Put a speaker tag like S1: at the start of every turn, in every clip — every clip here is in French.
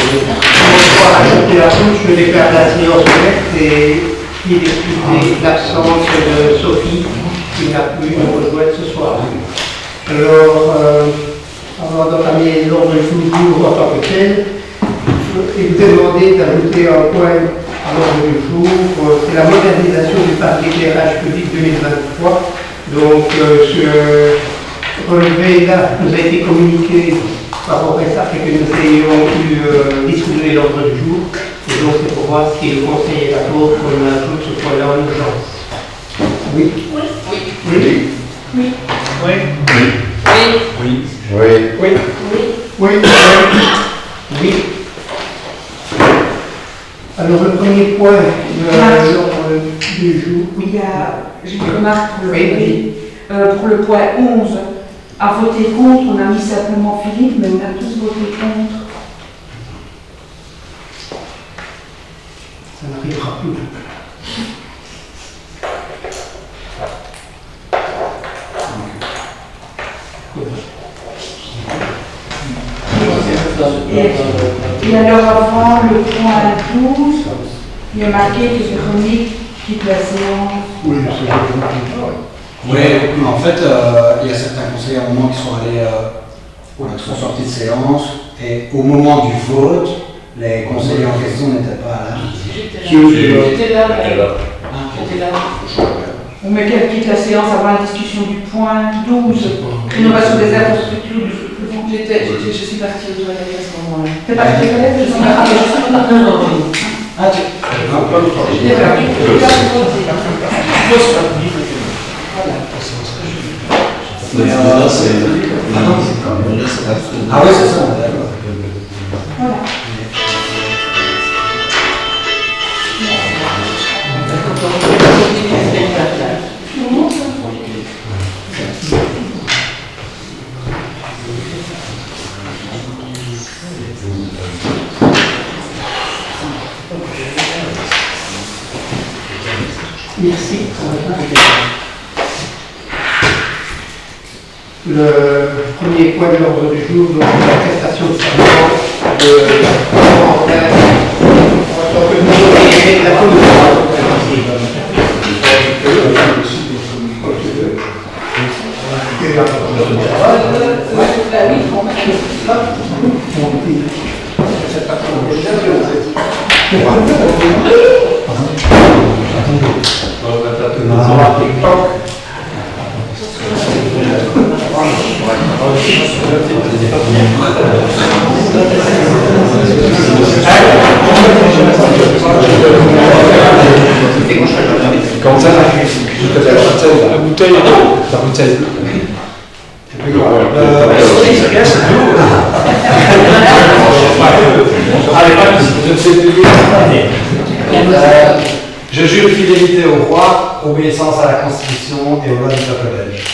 S1: va rajouter la touche, je déclare la séance ouverte et il excusé l'absence de Sophie qui n'a pu nous rejoindre ce soir. Alors, avant d'entamer l'ordre du jour en tant que tel, il vous est demandé d'ajouter un point à l'ordre du jour, c'est la modernisation du parc d'éclairage public 2023. Donc, ce relevé là nous a été communiqué par rapport à ça, que nous ayons pu distribuer l'ordre du jour. Et donc, c'est pour voir si le conseil est d'accord qu'on ajoute ce point-là en urgence. Oui. Oui. Oui. Oui. Oui. Oui. Oui. Oui. Oui. Oui. Oui. Alors, le premier point de l'ordre du jour.
S2: Oui, j'ai une remarque pour le point 11. À voter contre, on a mis simplement Philippe, mais on a tous voté contre.
S1: Ça n'arrivera plus.
S2: Et alors avant le point 12, il y a marqué que Véronique quitte la séance.
S3: Oui, c'est vrai.
S4: Oui, en fait, il y a certains conseillers à un moment qui sont allés, qui sont sortis de séance, et au moment du vote, les conseillers en question n'étaient pas là.
S2: J'étais là. Mais qu'elle quitte la séance avant la discussion du point 12, innovation des infrastructures.
S5: Je suis partie aux toilettes à ce moment-là.
S2: T'es partie aux toilettes? Je suis partie.
S5: Non.
S4: Ah, tu
S5: J'étais là.
S4: Ah oui, c'est ça.
S2: Voilà.
S1: Merci. Le premier point de l'ordre du jour, donc la prestation de serment de parlementaire en tant que nouveau délégué de la commission.
S3: Comment ça? La bouteille. La bouteille.
S4: Je jure fidélité au roi, obéissance à la Constitution et aux lois du peuple belge.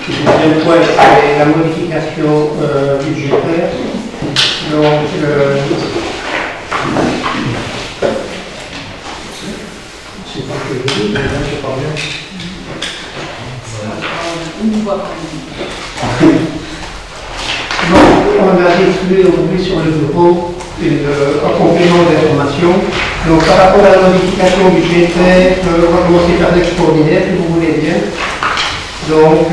S1: Le deuxième point, c'est la modification budgétaire. Donc, c'est pas que je dis, mais là, c'est pas bien. Donc, on a distribué aujourd'hui sur le bureau un complément d'information. Donc, par rapport à la modification budgétaire, on va commencer par l'extraordinaire, si vous voulez bien. Donc,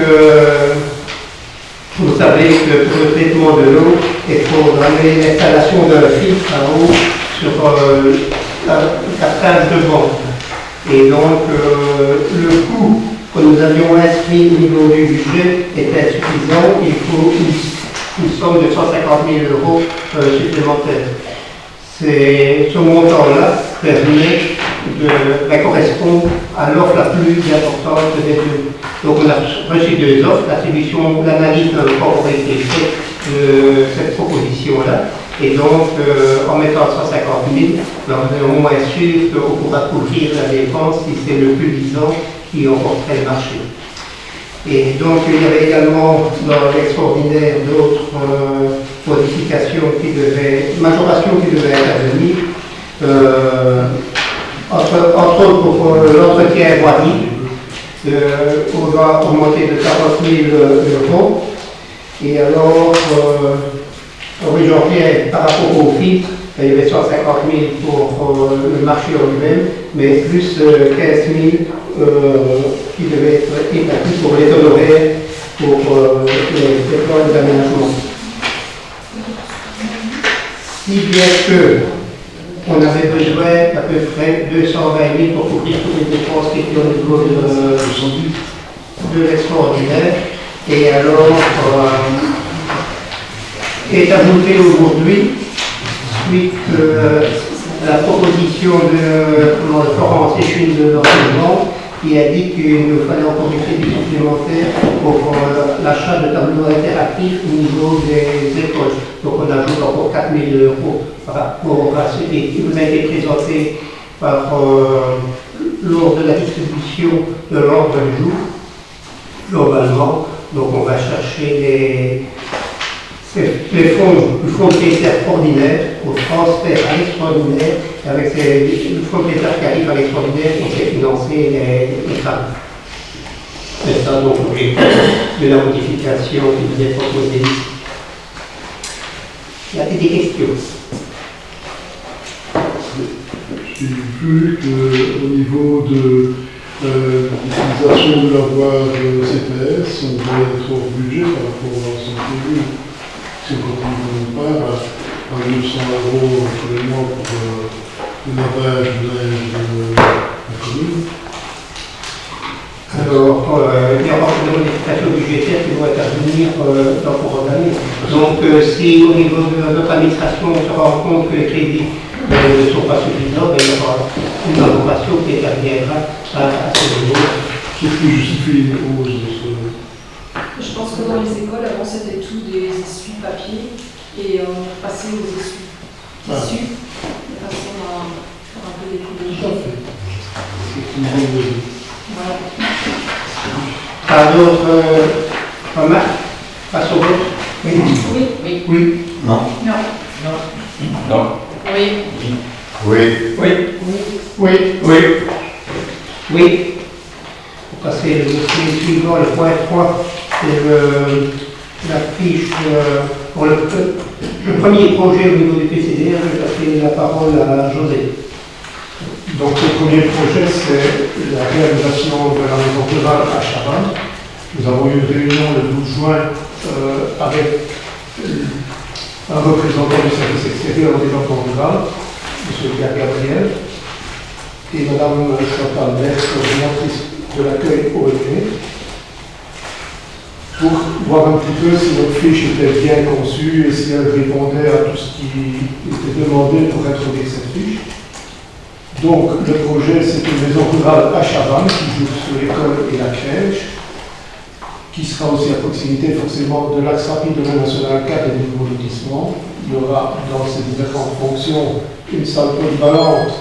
S1: vous savez que pour le traitement de l'eau, il faut programmer l'installation d'un filtre à eau sur la captage de vente. Et donc, le coût que nous avions inscrit au niveau du budget est insuffisant. Il faut une somme de 150 000 € supplémentaires. Ce montant-là correspond à l'offre la plus importante des deux. Donc on a reçu deux offres, l'analyse n'a pas encore été faite de cette proposition-là. Et donc en mettant 150 000, on est au moins sûr qu'on pourra couvrir la dépense si c'est le plus disant qui emporterait le marché. Et donc il y avait également dans l'extraordinaire d'autres modifications majorations qui devaient intervenir, entre autres pour l'entretien voirie, on doit augmenter de 40 000 €. Et alors, oui, Jean-Pierre, par rapport au filtre, il y avait 150 000 pour le marché en lui-même, mais plus 15 000 qui devaient être établis pour les honoraires, pour les plans d'aménagement. Si bien que on avait besoin d'à peu près 220 000 pour couvrir toutes les dépenses qui étaient au niveau de l'extraordinaire. Et alors, est ajouté aujourd'hui, suite à la proposition de Florence Échine de l'enseignement, qui a dit qu'il nous fallait encore des crédits supplémentaires pour l'achat de tableaux interactifs au niveau des écoles. Donc on ajoute encore 4 000 € par rapport à ce qui vous a été présenté lors de la distribution de l'ordre du jour, globalement. Donc on va chercher les fonds du fonds monétaire ordinaire au transfert à l'extraordinaire. Avec le fonds monétaire qui arrive à l'extraordinaire, on sait financer les travaux. C'est ça donc de la modification qui vous est proposée ici. Y a-t-il des questions?
S6: J'ai vu qu'au niveau de l'utilisation de la voie CPS, on doit être hors budget par rapport à son prévu. Si on part à 200 € tous les mois pour le lavage de linge de la commune.
S1: Alors, il y aura des modifications budgétaires qui vont intervenir dans le cours de l'année. Donc, si au niveau de notre administration, on se rend compte que les crédits ne sont pas suffisants, il y aura une augmentation qui interviendra à ce niveau.
S6: Qu'est-ce qui justifie une hausse de ce...
S7: Je pense que dans les écoles, avant, c'était tout des essuie-papier et on est passé aux essuie-tissus de façon à faire un peu d'écologie. Voilà.
S1: Pas d'autres remarques? Passe au vote? Oui.
S7: Oui.
S5: Oui.
S1: Oui.
S4: Non.
S5: Non.
S3: Non.
S5: Oui.
S6: Oui.
S1: Oui. Oui. Oui. Oui. Pour passer le dossier suivant, le point 3, c'est la fiche pour le premier projet au niveau du PCDR. Je vais passer la parole à José.
S3: Donc le premier projet, c'est la réalisation de la maison rurale à Chavannes. Nous avons eu une réunion le 12 juin avec un représentant du service extérieur au développement rural, M. Pierre Gabriel, et Mme Chantal Metz, coordinatrice de l'accueil ONU, pour voir un petit peu si notre fiche était bien conçue et si elle répondait à tout ce qui était demandé pour introduire cette fiche. Donc, le projet, c'est une maison rurale à Chavannes qui joue sur l'école et la crèche, qui sera aussi à proximité forcément de l'axe rapide de la nationale 4 et du nouveau lotissement. Il y aura dans ces différentes fonctions une salle polyvalente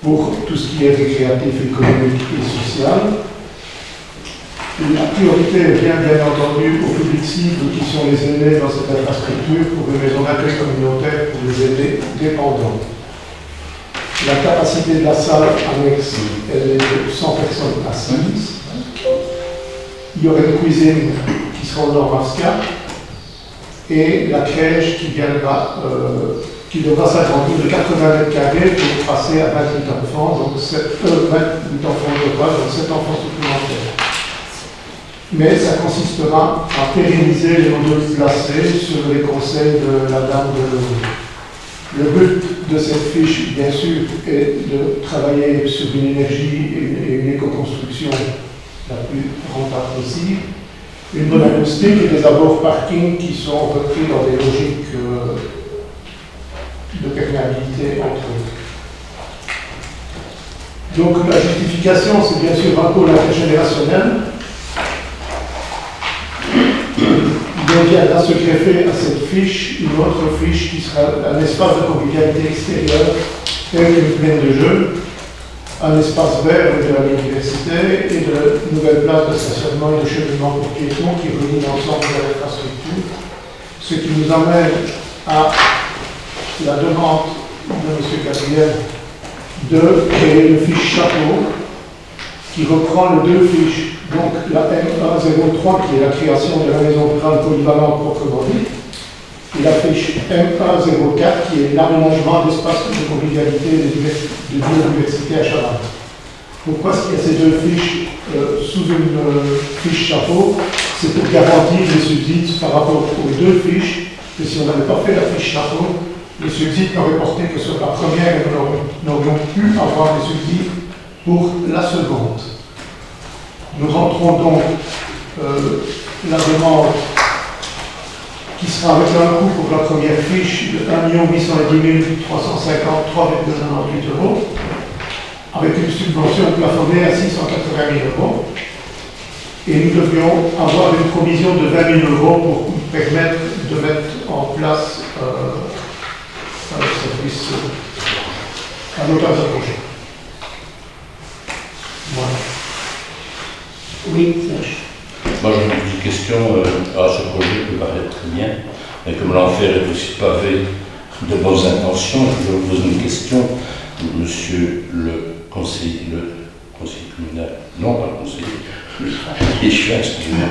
S3: pour tout ce qui est récréatif, économique et social. La priorité vient bien entendu au public cible qui sont les aînés dans cette infrastructure pour une maison d'accueil communautaire pour les aînés dépendants. La capacité de la salle annexe, elle est de 100 personnes assises. Il y aurait une cuisine qui sera au nord 4 et la crèche qui devra s'agrandir de 80 mètres carrés pour passer à 28 enfants, donc 28 enfants total, donc 7 enfants supplémentaires. Mais ça consistera à pérenniser les modules glacés sur les conseils de la dame de l'eau. Le but de cette fiche, bien sûr, est de travailler sur une énergie et une éco-construction la plus rentable possible, une bonne acoustique et des abords parking qui sont repris dans des logiques de perméabilité entre eux. Donc la justification, c'est bien sûr un pôle intergénérationnel. Il viendra se greffer à cette fiche une autre fiche qui sera un espace de convivialité extérieure tel qu'une plaine de jeu un espace vert de la biodiversité et de nouvelles places de stationnement et de cheminement pour piétons qui relient l'ensemble de l'infrastructure. Ce qui nous amène à la demande de M. Gabriel de créer une fiche chapeau qui reprend les deux fiches, donc la M103 qui est la création de la maison rurale polyvalente proprement dite, et la fiche M104 qui est l'aménagement d'espaces de convivialité et de biodiversité à Chavannes. Pourquoi est-ce qu'il y a ces deux fiches sous une fiche chapeau? C'est pour garantir les subsides par rapport aux deux fiches, que si on n'avait pas fait la fiche chapeau, les subsides n'auraient porté que sur la première et nous n'aurions pu avoir les subsides pour la seconde. Nous rentrons donc la demande qui sera avec un coût pour la première fiche de 1 810 350 3,98 €, avec une subvention plafonnée à 680 000 €. Et nous devions avoir une provision de 20 000 € pour permettre de mettre en place un service, un autre projet. Voilà.
S1: Oui, Serge.
S8: Moi, j'ai une petite question. Ce projet peut paraître très bien, mais comme l'enfer est aussi pavé de bonnes intentions, je vous pose une question, monsieur le conseiller communal, non pas le conseiller, et je suis excusez-moi,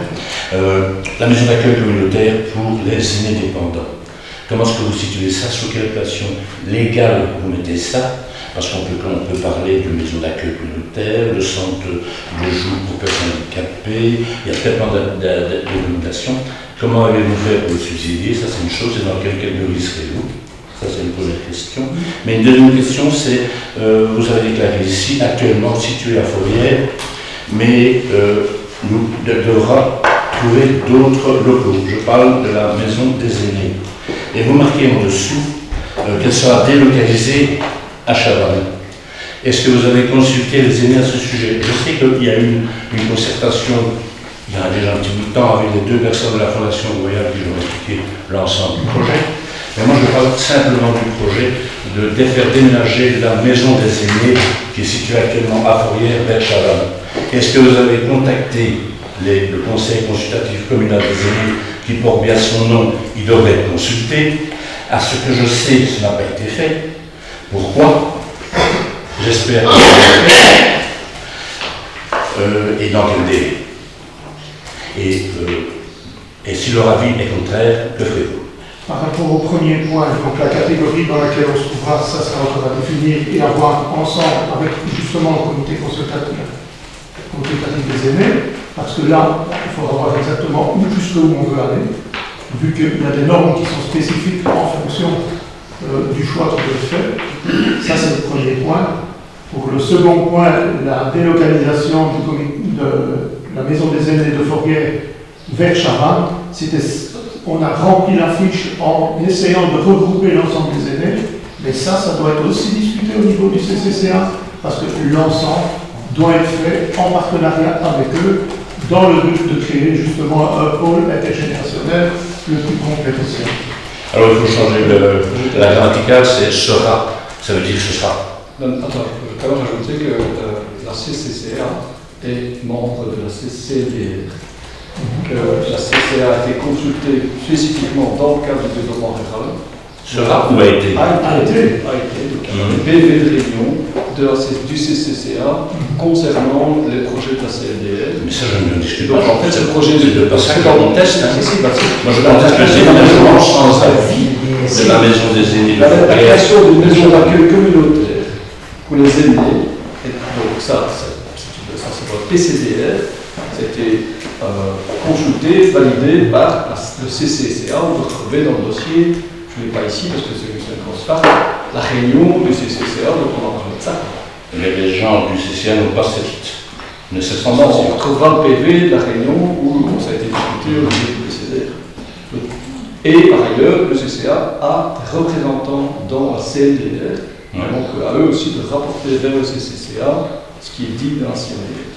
S8: la maison d'accueil communautaire pour les aînés dépendants. Comment est-ce que vous situez ça? Sous quelle relation légale vous mettez ça? Parce qu'on peut parler de maison d'accueil communautaire, le centre de jour pour personnes handicapées, il y a tellement de documentation. Comment allez-vous faire pour le subsidier? Ça, c'est une chose. Et dans quelle catégorie serez-vous? Ça, c'est une première question. Mais une deuxième question, c'est, vous avez déclaré ici, actuellement situé à Fourrière, mais nous devra trouver d'autres locaux. Je parle de la maison des aînés. Et vous marquez en dessous qu'elle sera délocalisée à Chavannes. Est-ce que vous avez consulté les aînés à ce sujet? Je sais qu'il y a eu une concertation il y a déjà un petit bout de temps avec les deux personnes de la Fondation Royale qui ont expliqué l'ensemble du projet. Mais moi je parle simplement du projet de faire déménager la maison des aînés qui est située actuellement à Fourrière vers Chavannes. Est-ce que vous avez contacté le conseil consultatif communal des aînés qui porte bien son nom? Il devrait être consulté. À ce que je sais, ça n'a pas été fait. Pourquoi? J'espère que et dans quel délai? Et si leur avis est contraire, que ferez-vous?
S3: Par rapport au premier point, donc la catégorie dans laquelle on se trouvera, ça sera encore à définir et à voir ensemble avec justement le comité consultatif des aînés, parce que là, il faudra voir exactement où jusqu'où on veut aller, vu qu'il y a des normes qui sont spécifiques en fonction du choix qui peut être fait. Ça, c'est le premier point. Pour le second point, la délocalisation de la maison des aînés de Fourrière vers Chavannes, on a rempli la fiche en essayant de regrouper l'ensemble des aînés, mais ça doit être aussi discuté au niveau du CCCA, parce que l'ensemble doit être fait en partenariat avec eux, dans le but de créer justement un pôle intergénérationnel le plus complet possible.
S8: Alors il faut changer la grammaticale, c'est sera, ça veut dire ce sera.
S9: Attends, je peux quand même rajouter que la CCCA est membre de la CCDR. Que la CCA a été consultée spécifiquement dans le cadre du développement rural.
S8: Sera ou a été?
S9: A été. Donc il y a un PV de réunion du CCCA concernant les projets de la CLDR.
S8: Mais ça, je ne discute
S9: pas.
S8: Donc
S9: en fait, c'est le projet
S8: de passer dans mon test.
S9: Moi,
S8: je conteste le déménagement sans avis de la maison des aînés.
S9: La création d'une maison d'accueil communautaire pour les aînés. Donc ça c'est votre PCDR. C'était consulté, validé par le CCCA. On peut retrouver dans le dossier, je ne l'ai pas ici parce que c'est une grosse part, la réunion du CCCA, donc on en parle de ça.
S8: Mais les gens du CCA n'ont pas cette sensation.
S9: On retrouvera le PV de la réunion où ça a été discuté au niveau du PCDR. Et par ailleurs, le CCA a des représentants dans la CLDR, donc à eux aussi de rapporter vers le CCCA ce qui est dit dans la CLDR.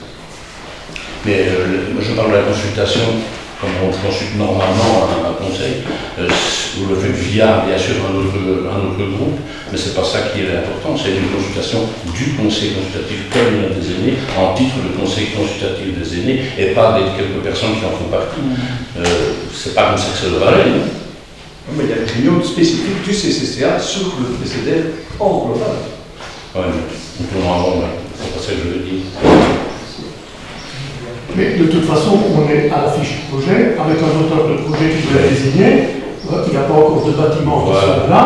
S8: Mais moi je parle de la consultation comme on consulte normalement un conseil, vous le faites via, bien sûr, un autre groupe, mais c'est pas ça qui est important, c'est une consultation du conseil consultatif communal des aînés, en titre de conseil consultatif des aînés, et pas des quelques personnes qui en font partie. C'est pas comme ça que ça devrait aller.
S9: Mais il y a une réunion spécifique du CCCA sur le PCDR en global.
S8: Oui, mais on tourne en rond, c'est pas ça que je veux dire.
S3: Mais de toute façon, on est à la fiche du projet, avec un auteur de projet qui doit être désigné. Il n'y a pas encore de bâtiment qui soit là.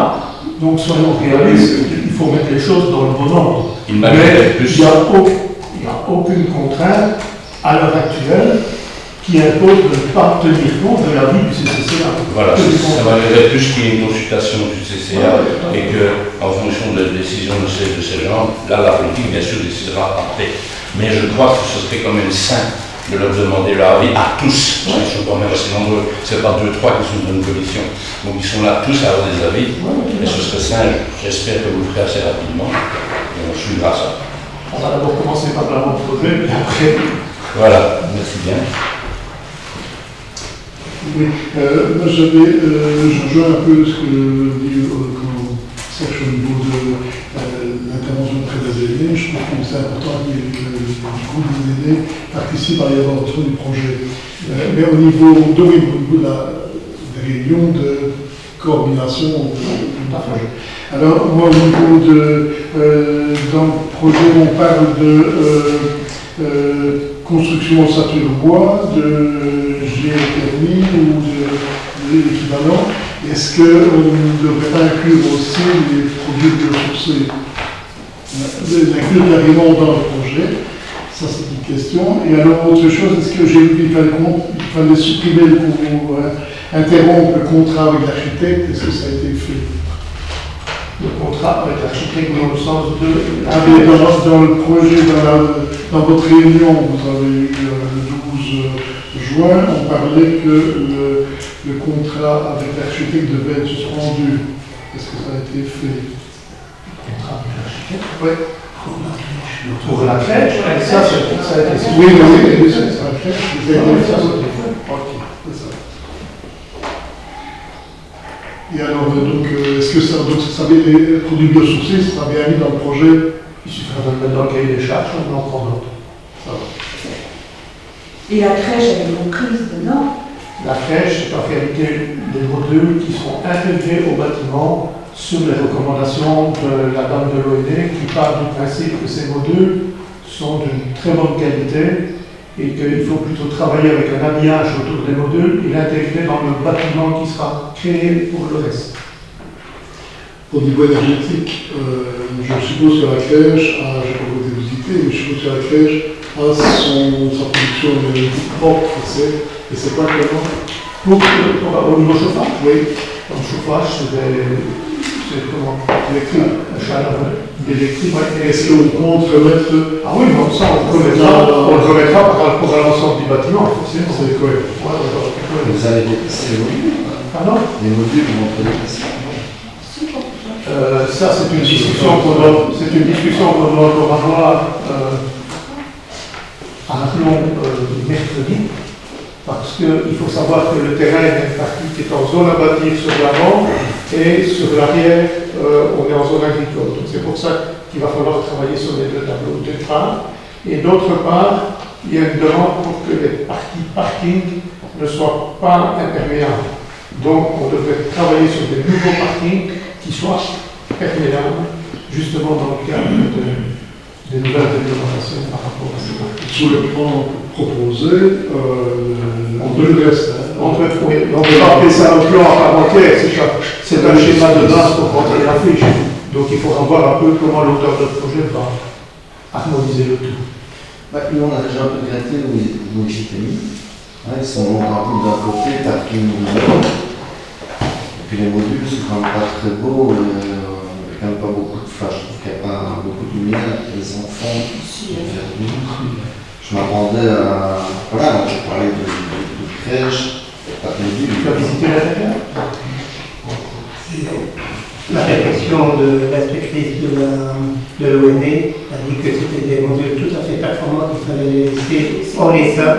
S3: Donc soyons réalistes, il faut mettre les choses dans le bon ordre. Mais il n'y a aucune contrainte à l'heure actuelle qui impose de ne pas tenir compte de l'avis du CCCA.
S8: Voilà, ça m'aimerait plus qu'il y ait une consultation du CCCA et qu'en fonction de la décision de ces gens, là la politique bien sûr décidera après. Mais je crois que ce serait quand même sain de leur demander leur avis à tous, parce qu'ils sont quand même assez nombreux, c'est pas 2, 3 qui sont dans une commission, donc ils sont là tous à avoir des avis, et ce serait sain, j'espère que vous le ferez assez rapidement, et on suivra ça.
S3: On va d'abord commencer par l'avant-projet, puis après...
S8: Voilà, merci bien.
S6: Oui, moi je rejoins un peu ce que dit Serge au niveau de l'intervention auprès des aînés. Je trouve que c'est important que le groupe des aînés participe à l'élaboration du projet. Mais au niveau de la réunion de coordination du projet. Alors, moi, au niveau dans le projet, on parle de construction en sature bois, de géothermie ou de l'équivalent. Est-ce qu'on ne devrait pas inclure aussi les produits biosourcés? L'inclure carrément dans le projet, ça c'est une question. Et alors autre chose, est-ce que j'ai vu qu'il fallait supprimer pour interrompre le contrat avec l'architecte? Est-ce que ça a été fait?
S3: Le contrat avec l'architecte dans le sens de...
S6: Dans le projet, dans votre réunion, vous avez eu le 12 juin, on parlait que le contrat avec l'architecte devait être suspendu. Est-ce que ça a été fait?
S3: Le contrat avec l'architecte?
S6: Oui.
S3: Pour la crèche, ça a été fait.
S6: Oui, c'est la crèche. Ok, c'est ça. Et alors, donc, est-ce que ça les produits biosourcés, ça sera bien mis dans le projet?
S3: Il suffira de le mettre dans le cahier des charges, on en prend d'autres.
S6: Ça va.
S2: Et la crèche avec vos crises dedans?
S3: La crèche, c'est en réalité des modules qui seront intégrés au bâtiment sur les recommandations de la dame de l'ONE qui part du principe que ces modules sont d'une très bonne qualité et qu'il faut plutôt travailler avec un habillage autour des modules et l'intégrer dans le bâtiment qui sera créé pour le reste.
S6: Au niveau énergétique, je suppose que la crèche a, je n'ai pas été visiter, mais je suppose que la crèche a sa production énergétique propre, et c'est pas comment?
S3: Au niveau chauffage?
S6: Oui.
S3: Le chauffage, c'est comment? Électrique, d'électrique.
S6: Est-ce qu'on compte remettre?
S3: Ah oui, non, ça on le remettra pour l'ensemble du bâtiment, forcément.
S6: C'est correct.
S10: Vous allez dépasser les modules?
S3: Pardon?
S10: Les modules vont être dépassés.
S3: Ça, c'est une discussion qu'on doit encore avoir à Arlon mercredi, parce qu'il faut savoir que le terrain est une partie qui est en zone à bâtir sur l'avant et sur l'arrière, on est en zone agricole. Donc c'est pour ça qu'il va falloir travailler sur les deux tableaux, d'une part. Et d'autre part, il y a une demande pour que les parties parking ne soient pas imperméables. Donc on devrait travailler sur des nouveaux parkings qui soient perméables, justement dans le cadre des nouvelles réglementations par rapport à ces parkings.
S6: Sous le plan proposé, on peut le reste.
S3: On peut pas appeler ça un plan à part entière, c'est un schéma de base pour rentrer la fiche. Donc il faudra voir un peu comment l'auteur de projet va harmoniser le tout.
S10: Nous, on a déjà un peu gratté où ils étaient mis. Ils sont remplis d'un côté, parking de l'autre. Et puis les modules, c'est quand même pas très beau. Il n'y a quand même pas beaucoup de flash. Je trouve qu'il n'y a pas beaucoup de lumière. Les enfants, je m'attendais à. Voilà, je parlais de crèche, pas de modules.
S3: Tu as visité l'intérieur?
S1: La réflexion de l'inspectrice de l'ONE a dit que c'était des modules tout à fait performants qu'il fallait les laisser en état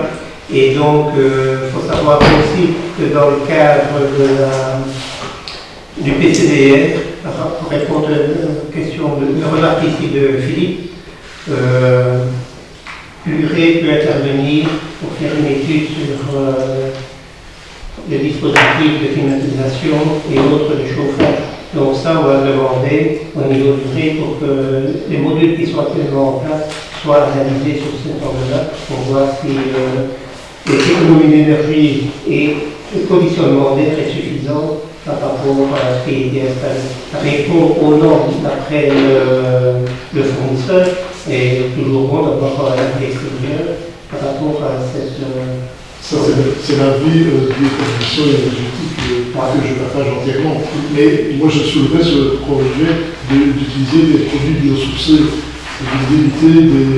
S1: Et donc, il faut savoir aussi que dans le cadre du PCDR, pour répondre à la question de remarque ici de Philippe, l'URE peut intervenir pour faire une étude sur les dispositifs de climatisation et autres de chauffage. Donc ça, on va demander au niveau du RE pour que les modules qui sont actuellement en place soient analysés sur cet angle-là pour voir si les économies d'énergie et le conditionnement d'air est suffisant par rapport à ce qui a été installé. Ça répond aux normes d'après le fournisseur et toujours bon d'avoir l'avis extérieur par rapport à cette...
S6: Ça, c'est l'avis des conditions énergétiques que je partage entièrement. Mais moi, je soulevais ce projet d'utiliser des produits biosourcés, d'éviter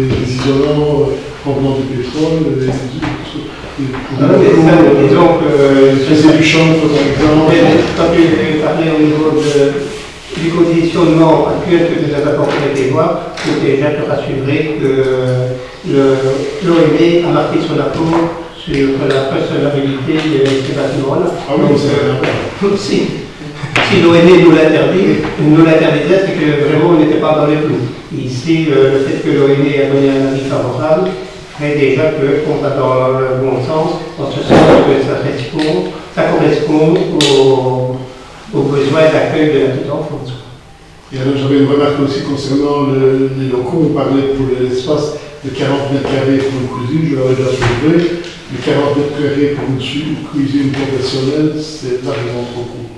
S6: des isolants provenant du pétrole, du chanvre, par exemple.
S1: Quand tu parlais au niveau du conditionnement actuel que nous avons apporté voir, il faut déjà te rassurer que l'ONE a marqué son apport sur la personnalité de ces bâtiments-là.
S6: Ah oui, c'est
S1: si l'ONE nous l'interdisait, c'est que vraiment on n'était pas dans les clous. Ici, le fait que l'ONE a donné un avis favorable fait déjà qu'on va dans le bon sens, en ce sens que ça correspond aux besoins d'accueil de la petite enfance.
S6: Et alors j'avais une remarque aussi concernant les locaux. On parlait pour l'espace de 40 mètres carrés pour une cuisine, je l'avais déjà soulevé. Mais 40 mètres carrés pour une cuisine conventionnelle, c'est largement trop court.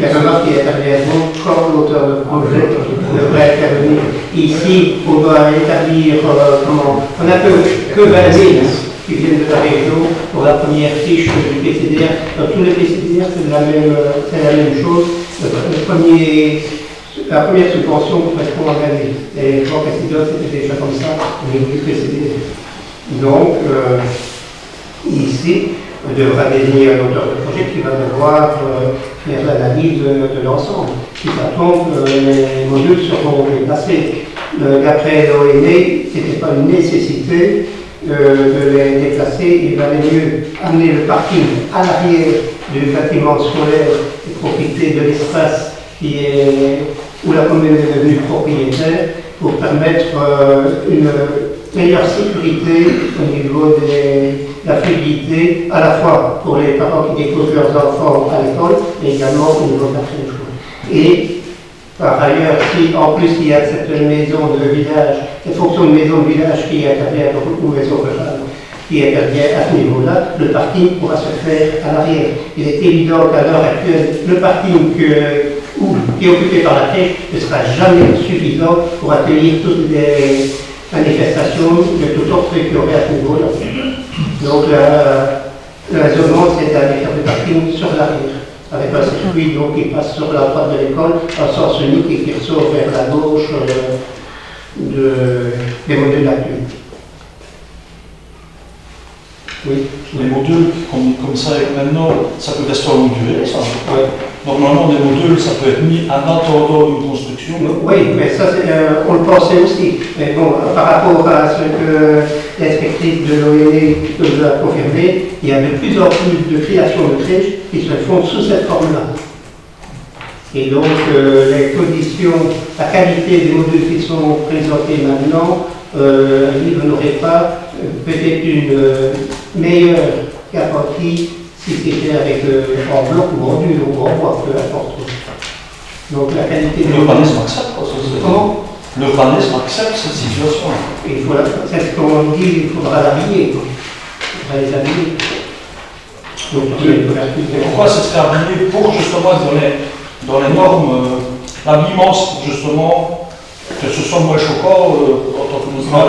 S1: La remarque qui intervient quand l'auteur de projet devrait intervenir. Ici, on doit établir on n'a que 20 000 qui viennent de la région pour la première fiche du PCDR. Dans tous les PCDR, c'est la même chose. La première subvention correspond à 20 000. Et je crois que c'était déjà comme ça au niveau du PCDR. Donc, ici, on devra désigner un auteur de projet qui va devoir faire l'analyse de l'ensemble. Si ça tombe, les modules seront déplacés. D'après l'ONE, ce n'était pas une nécessité de les déplacer. Il valait mieux amener le parking à l'arrière du bâtiment scolaire et profiter de l'espace où la commune est devenue propriétaire pour permettre une meilleure sécurité au niveau de la fluidité, à la fois pour les parents qui déposent leurs enfants à l'école, mais également au niveau de la crèche. Et par ailleurs, si en plus il y a cette maison de village, cette fonction de maison de village qui intervient, ou maison rurale, qui intervient à ce niveau-là, le parking pourra se faire à l'arrière. Il est évident qu'à l'heure actuelle, le parking qui est occupé par la crèche ne sera jamais suffisant pour accueillir toutes les manifestations de tout ordre qu'il y aurait à ce niveau-là. Donc le raisonnement, c'est d'aller faire le parking sur l'arrière, avec un circuit donc, qui passe sur la droite de l'école, en sens unique et qui ressort vers la gauche des modules actuels. Oui.
S9: Les modules comme ça maintenant, ça peut rester en longue durée, ça.
S1: Oui.
S9: Normalement, des modules, ça peut être mis en attendant une construction.
S1: Oui, mais ça, on le pensait aussi. Mais bon, par rapport à ce que l'inspectrice de l'ONE nous a confirmé, il y a de plus en plus de créations de crèches qui se font sous cette forme-là. Et donc, les conditions, la qualité des modules qui sont présentés maintenant, ils n'auraient pas peut-être une meilleure garantie si c'était avec en bloc ou en dur ou en bois, peu importe. Donc la qualité de
S9: l'urbanisme accepte ça.
S1: Comment
S9: L'urbanisme accepte cette situation.
S1: C'est ce qu'on dit, il faudra l'habiller. Il faudra les habiller.
S9: Pourquoi ce serait habillé pour justement dans les normes, l'habillement justement que ce soit moins choquant en tant que musulman.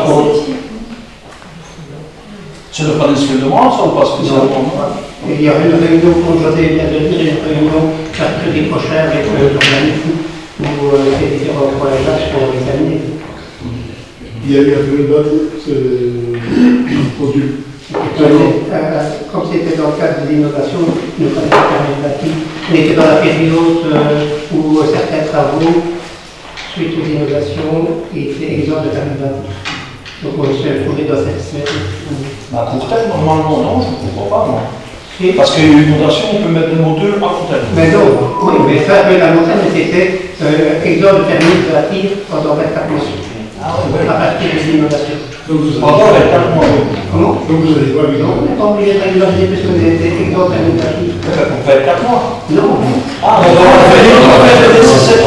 S9: C'est l'urbanisme qui demande ça ou pas spécialement?
S1: Il y aura une réunion pour aujourd'hui, bien de dire, une réunion mercredi prochain avec l'urbanisme où les différents projets seront examinés.
S6: Il y a eu un peu de date, c'est produit.
S1: Comme c'était dans le cadre de l'innovation, nous n'avons pas permis de bâtir. On était dans la période où certains travaux, suite aux innovations, étaient exempts de permis de bâtir. Donc on s'est trouvé dans cette semaine.
S9: À court terme, normalement, non, je ne comprends pas, moi.
S1: Et-
S9: Parce qu'il y a une inondation, on peut mettre des modules à court terme.
S1: Mais non, oui, mais ça, la montagne, c'était exode thermique de la tir pendant 24 mois.
S9: Ah oui,
S1: À partir des inondations.
S6: Donc vous
S9: Pendant
S6: avez,
S9: 24 mois.
S1: Comment?
S6: donc vous avez quoi,
S1: Non, on n'est pas obligé de régulariser parce que des exodes thermiques de la tir.
S9: Pour 24 mois.
S1: Non.
S9: Ah, on va faire le nécessaire.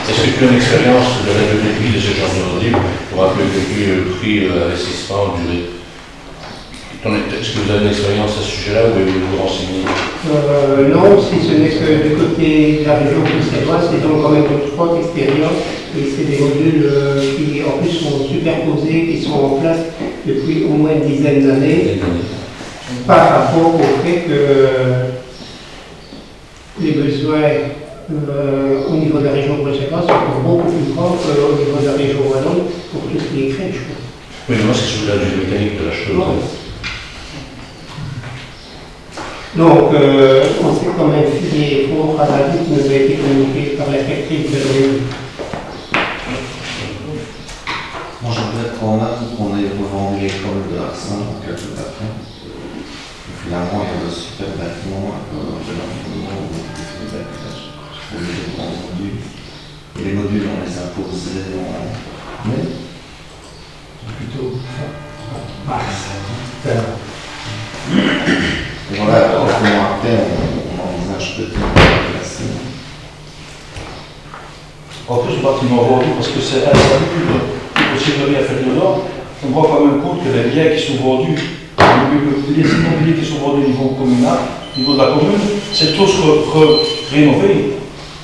S8: Est-ce que tu as une expérience de la vie de ce genre de module pour un peu que prix investissement durée? Est-ce que vous avez une expérience à ce sujet-là ou vous vous renseignez?
S1: Non, si ce n'est que du côté de la région bruxelloise, c'est donc quand même une forte expérience et c'est des modules qui en plus sont superposés, qui sont en place depuis au moins une dizaine d'années, par rapport au fait que les besoins au niveau de la région bruxelloise sont beaucoup plus grands qu'au niveau de la région wallonne pour tout ce qui est crèche.
S8: Oui, mais moi c'est sur la mécanique de la chose.
S1: Donc, on s'est quand même filé pour à la vie qui nous a été communiquée par l'effectif de l'ONU.
S10: Moi, j'aimerais qu'on ait revendu l'école de Larsin quelques après. Finalement, il y a un super bâtiment de l'environnement où on fait des crèches. Au lieu de grands modules. Et les modules, on les a posés en mai. Plutôt mars. Et voilà, après, on envisage peut-être de placer.
S9: En plus, le bâtiment vendu, parce que c'est insalubre, possible de rien faire dedans, on rend quand même compte que les biens qui sont vendus, les immobiliers qui sont vendus au niveau communal, au niveau de la commune, c'est tous rénové.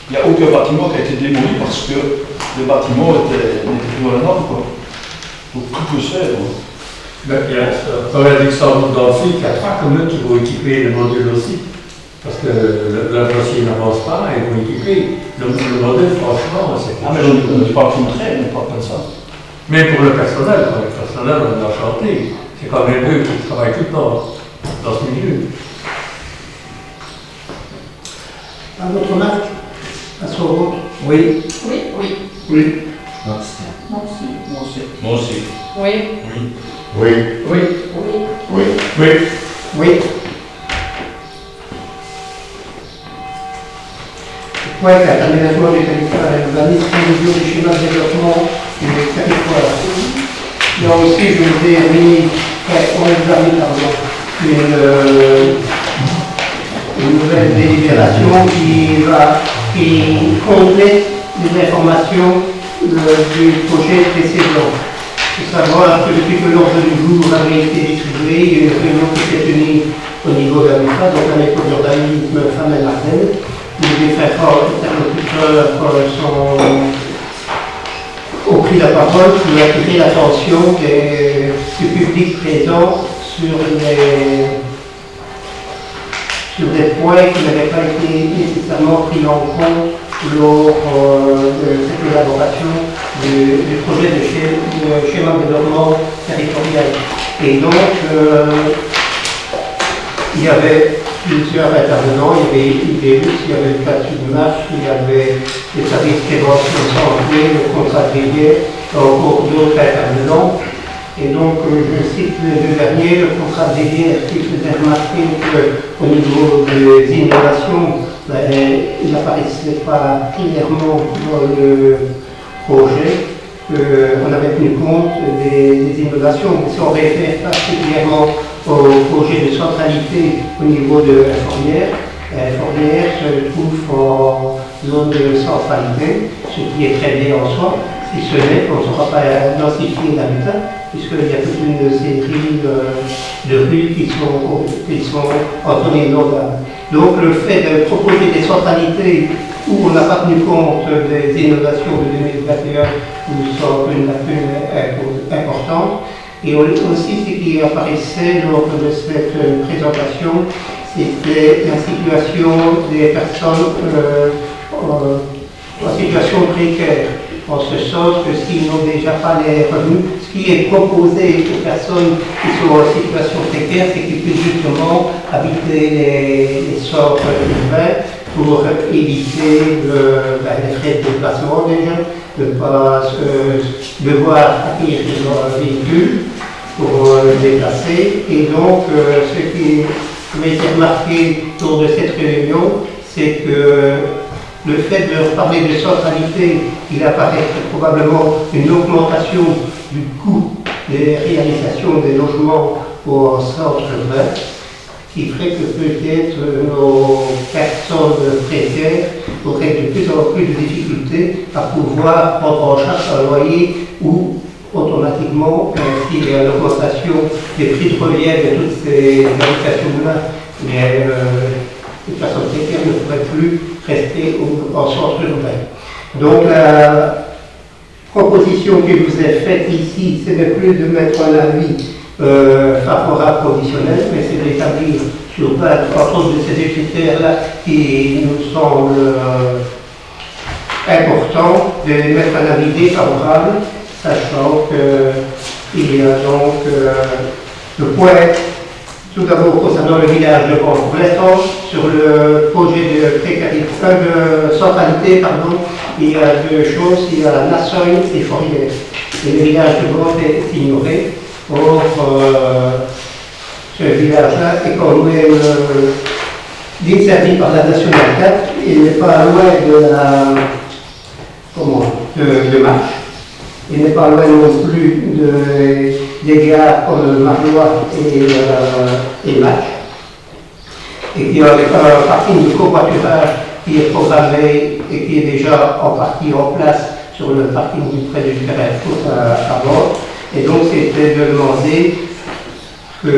S9: Il n'y a aucun bâtiment qui a été démoli parce que le bâtiment n'était plus dans la norme, quoi. Donc tout peut se faire.
S11: Dans la Luxembourg d'Antique, il y a 3 communes qui vont équiper le module aussi. Parce que le dossier n'avance pas, ils vont équiper. Le module, franchement, c'est
S9: Ah, mais je ne dis pas le contraire, mais pas comme ça.
S11: Mais pour le personnel, on doit chanter. C'est quand même eux qui travaillent tout le temps dans ce milieu.
S1: Un autre remarque à son rôle? Oui.
S7: Oui, oui.
S1: Oui.
S10: Non, c'était.
S7: Moi aussi.
S8: Moi aussi.
S7: Oui.
S1: Oui. Oui.
S7: Oui.
S1: Oui. Oui. Oui, l'aménagement du territoire et l'urbanisme au niveau du schéma de développement du territoire. Là aussi, je vous ai mis, on a mis, une nouvelle délibération qui complète les informations du projet précédent. Il faut savoir que depuis que l'ordre du jour avait été distribué, il y a eu une réunion qui s'est tenue au niveau de la MIFA, donc la méthode d'urbanisme Famenne-Ardenne. Les différents interlocuteurs ont pris la parole pour attirer l'attention du public présent sur des points qui n'avaient pas été nécessairement pris en compte lors de cette élaboration du projet de schéma de développement territorial. Et donc, il y avait plusieurs intervenants, il y avait IBUS, il y avait le cas de marche, il y avait les services de prévention santé, le contrat de rivière, encore d'autres intervenants. Et donc, je cite les deux derniers, le contrat de rivière qui faisait remarquer qu'au niveau des inondations, il n'apparaissait pas clairement dans le projet. On avait tenu compte des inondations, mais si on réfère particulièrement au projet de centralité au niveau de l'infirmière, l'infirmière se trouve en zone de centralité, ce qui est très bien en soi, si ce n'est qu'on ne saura pas densifier l'habitat, puisqu'il y a toute une série de rues qui sont entonnées d'organes. Donc le fait de proposer des centralités où on n'a pas tenu compte des inondations de 2021 nous semble une lacune importante. Et aussi, ce qui apparaissait lors de cette présentation, c'était la situation des personnes en situation précaire, en ce sens que s'ils n'ont déjà pas les revenus, ce qui est proposé aux personnes qui sont en situation précaire, c'est qu'ils puissent justement habiter les centres urbains pour éviter les frais de déplacement déjà, de ne pas devoir acquérir un véhicule pour le déplacer. Et donc, ce qui m'a été remarqué lors de cette réunion, c'est que le fait de parler de centralité, il apparaît probablement une augmentation du coût des réalisations des logements au centre urbain, qui ferait que peut-être nos personnes précaires auraient de plus en plus de difficultés à pouvoir prendre en charge un loyer ou automatiquement, s'il y a l'augmentation des prix de relief de toutes ces allocations-là, mais de façon précaire ne pourrait plus rester en centre urbain. Donc la proposition qui vous est faite ici, ce n'est plus de mettre un avis favorable conditionnel, mais c'est d'établir sur base entre autres de ces critères-là qui nous semblent importants, de mettre un avis défavorable, sachant qu'il y a donc le point, tout d'abord concernant le village de Vente. Pour l'instant, sur le projet de centralité, il y a deux choses, il y a Nassogne et Fourrière. Et le village de Vente est ignoré. Or, ce village-là est quand même desservi par la Nationale 4, il n'est pas loin de Marche. Il n'est pas loin non plus des gares comme Marlois et Match. Et il y a un parking de covoiturage qui est programmé et qui est déjà en partie en place sur le parking près du Carrefour à bord. Et donc c'était de demander que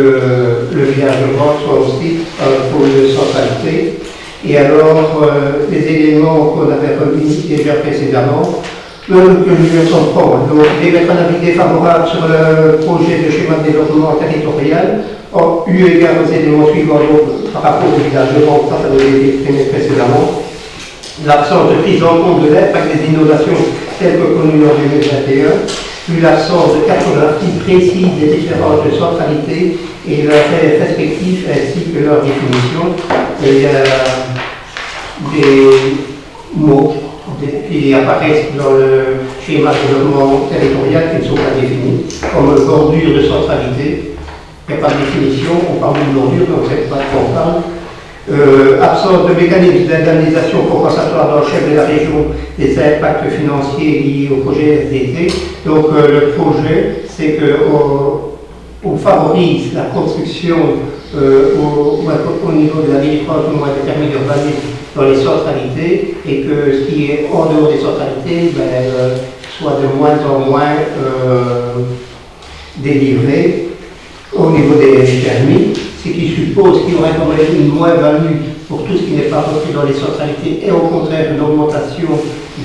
S1: le village de Vente soit aussi un pôle de centralité. Et alors, les éléments qu'on avait remis déjà précédemment, que nous ne sommes pas. Donc, mettre un avis défavorable sur le projet de schéma de développement territorial, eu égard aux éléments suivants par rapport au village de Vente, ça avait été exprimé précédemment. L'absence de prise en compte de l'impact des innovations telles que connues en 2021, puis l'absence de cartographie précise des différences de centralité et leurs respectifs ainsi que leur définition. Et il y a des mots qui apparaissent dans le schéma de développement territorial qui ne sont pas définis, comme bordure de centralité. Il n'y a pas de définition, on parle d'une bordure, mais on ne sait pas de quoi on parle. Absence de mécanisme d'indemnisation compensatoire dans le chef de la région des impacts financiers liés au projet SDT. Donc le projet, c'est qu'on favorise la construction au niveau de la ville proche des permis d'urbanisme dans les centralités et que ce qui est en dehors des centralités soit de moins en moins délivré au niveau des permis, ce qui suppose qu'il y aurait quand même une moins-value pour tout ce qui n'est pas repris dans les centralités et au contraire une augmentation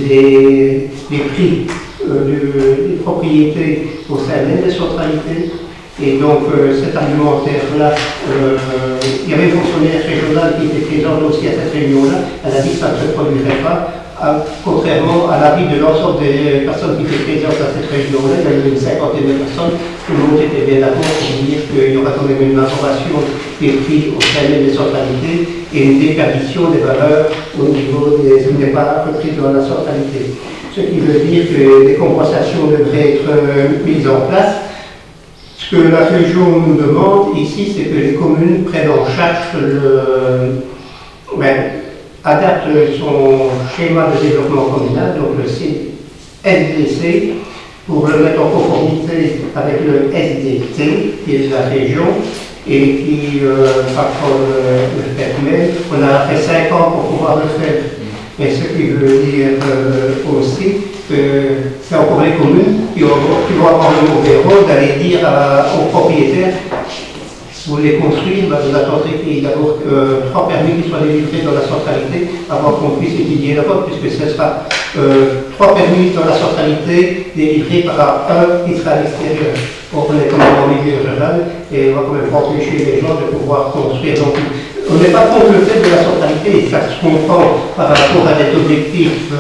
S1: des prix des propriétés au sein des centralités. Et donc cet argumentaire-là, il y avait une fonctionnaire régionale qui était présente aussi à cette réunion-là, elle a dit que ça ne se produirait pas. Contrairement à l'avis de l'ensemble des personnes qui étaient présentes à cette réunion-là, il y a eu une cinquantaine de personnes, tout le monde était bien d'accord pour dire qu'il y aura quand même une majoration des prix au sein des centralités et une déperdition des valeurs au niveau ce qui n'est pas repris dans la centralité. Ce qui veut dire que des compensations devraient être mises en place. Ce que la région nous demande ici, c'est que les communes prennent en charge adapte son schéma de développement communal, donc le SDC, pour le mettre en conformité avec le SDT, qui est de la région, et qui, par contre, le permet. On a après 5 ans pour pouvoir le faire. Et ce qui veut dire aussi que c'est encore les communes qui vont avoir le mauvais rôle d'aller dire aux propriétaires: vous voulez construire, vous attendrez qu'il y ait d'abord 3 permis qui soient délivrés dans la centralité avant qu'on puisse étudier la vote, puisque ce sera 3 permis dans la centralité délivrés par un qui sera à l'extérieur. Donc on est quand même en milieu rural et on va quand même empêcher les gens de pouvoir construire. Donc on n'est pas contre le fait de la centralité, ça se comprend par rapport à des objectifs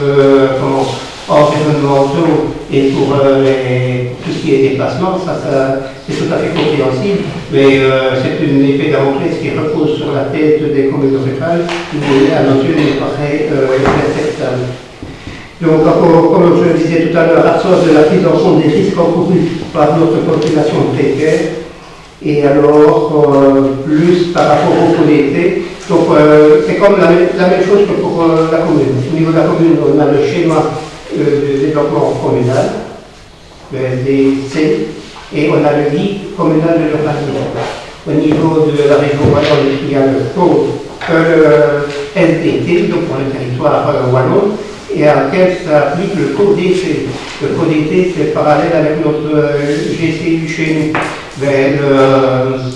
S1: environnementaux et pour les tout ce qui est déplacement, c'est tout à fait compréhensible, mais c'est une épée Damoclès qui repose sur la tête des communes rurales, où à nos yeux, il paraît acceptable. Donc, comme je le disais tout à l'heure, absence de la prise en compte des risques encourus par notre population précaire, et alors plus par rapport au pôle d'été. Donc, c'est comme la même chose que pour la commune. Au niveau de la commune, on a le schéma de développement communal, le DC, et on a le guide communal de l'urbanisme. Au niveau de la région wallonne, il y a le SDT, donc pour le territoire wallon, et à laquelle s'applique le code d'été. Le code d'été, c'est parallèle avec notre GCU chez nous. Mais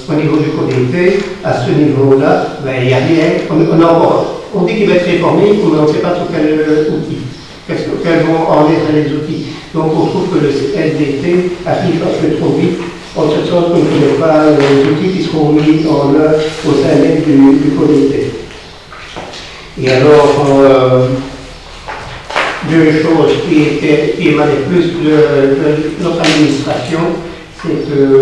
S1: au niveau du code d'été, à ce niveau-là, il n'y a rien. On dit qu'il va être réformé, mais on ne sait pas sur quel outil. Quels vont en être les outils. Donc on trouve que le SDT arrive un peu trop vite, en ce sens qu'on ne connaît pas les outils qui seront mis en œuvre au sein même du code d'été. Et alors, deux choses qui émanaient plus de notre administration, c'est qu'il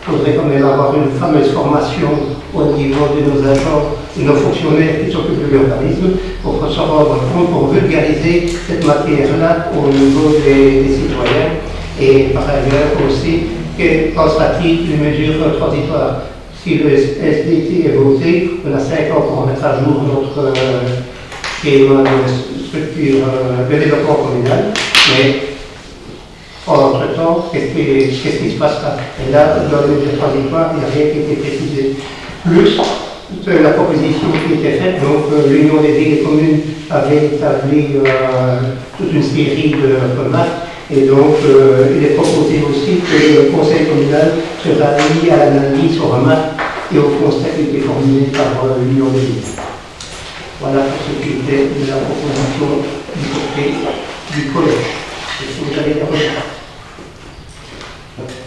S1: faudrait quand même avoir une fameuse formation au niveau de nos agents, de nos fonctionnaires qui s'occupent de l'urbanisme, pour se rendre compte, pour vulgariser cette matière-là au niveau des citoyens. Et par ailleurs aussi, que pensera-t-il d'une mesure transitoire? Si le SDT est voté, on a 5 ans pour mettre à jour notre schéma de structure de développement communal, mais entre-temps, qu'est-ce qui se passera? Et là, dans le mesure transitoire, il n'y a rien qui a été précisé. Plus la proposition qui était faite, donc l'Union des villes et communes avait établi toute une série de remarques, et donc il est proposé aussi que le conseil communal sera mis à l'analyse aux remarques et aux constats qui étaient formulés par l'Union des villes. Voilà pour ce qui était de la proposition du côté du collège. Est-ce que vous avez des remarques?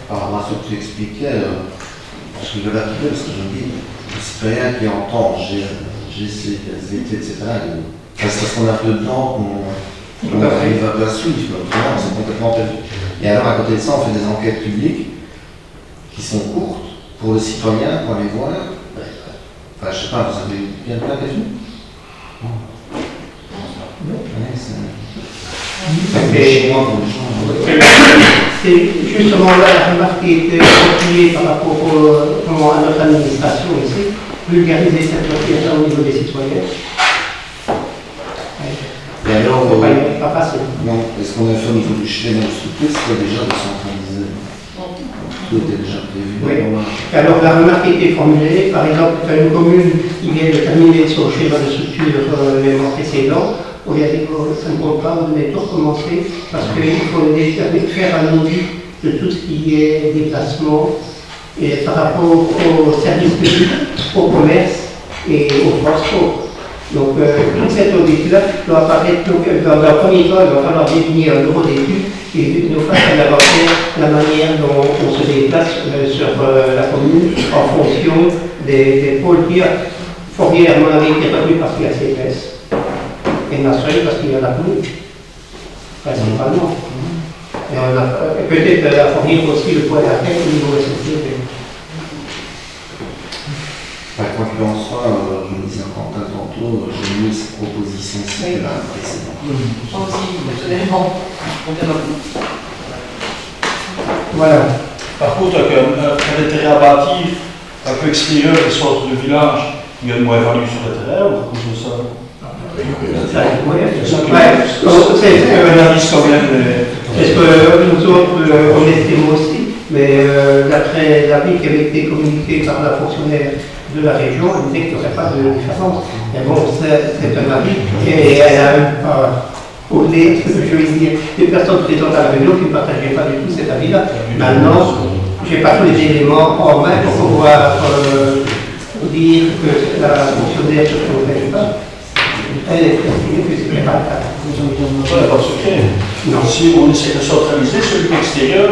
S10: Par rapport à ce que tu expliquais, je vais l'appliquer parce que je me dis, le citoyen qui entend GC, SVT, etc., parce qu'on a un peu de temps, on arrive un peu à suivre, autrement c'est complètement perdu. Et alors à côté de ça, on fait des enquêtes publiques qui sont courtes pour le citoyen, pour aller voir. Enfin, je sais pas, vous avez bien plein des vues?
S1: C'est justement là la remarque qui était appuyée par rapport à notre administration ici, vulgariser cette matière au niveau des citoyens.
S10: Et alors,
S1: pas facile.
S10: Non, est-ce qu'on a fait au niveau du schéma de structure, c'était déjà décentralisé? Tout était déjà prévu.
S1: Oui. Alors la remarque qui était formulée, par exemple, une commune qui vient de terminer son schéma de structure les mois précédents, on lui a dit que ça ne compte pas, vous devez tout recommencer, parce qu'il faut faire un audit de tout ce qui est déplacement et par rapport aux services publics, au commerce et au transport. Donc, toute cette audit-là doit apparaître, dans un premier temps, il va falloir définir un bureau d'études et nous faire avancer la manière dont on se déplace sur la commune en fonction des pôles qui Fourrière, à mon avis, qui est retenu parce qu'il y a CPS. Et Nassau parce qu'il y a la commune, principalement. Et on a peut-être à fournir aussi le point d'appel au niveau SNCF.
S10: Quoi qu'il en soit, je me disais encore tantôt, j'ai mis cette proposition-ci que la précédente.
S1: Voilà.
S12: Par contre, un terrain à bâtir un peu extérieur des centres de village, il y a de moins value sur le terrain ou à cause de ça?
S1: C'est un indice quand même. C'est ce que nous autres, on estime aussi, mais d'après l'avis qui avait été communiqué par la fonctionnaire de la région, elle disait qu'il n'y aurait pas de différence. Mais bon, c'est un avis, et elle a même pas osé, je vais dire, des personnes présentes à la région qui ne partageaient pas du tout cet avis-là. Maintenant, je n'ai pas tous les éléments en main pour pouvoir dire que la fonctionnaire ne se protège pas. Elle est estimée que ce n'est pas le cas.
S12: Il n'y a pas de secret.
S1: Non.
S12: Si on essaie de centraliser celui extérieur,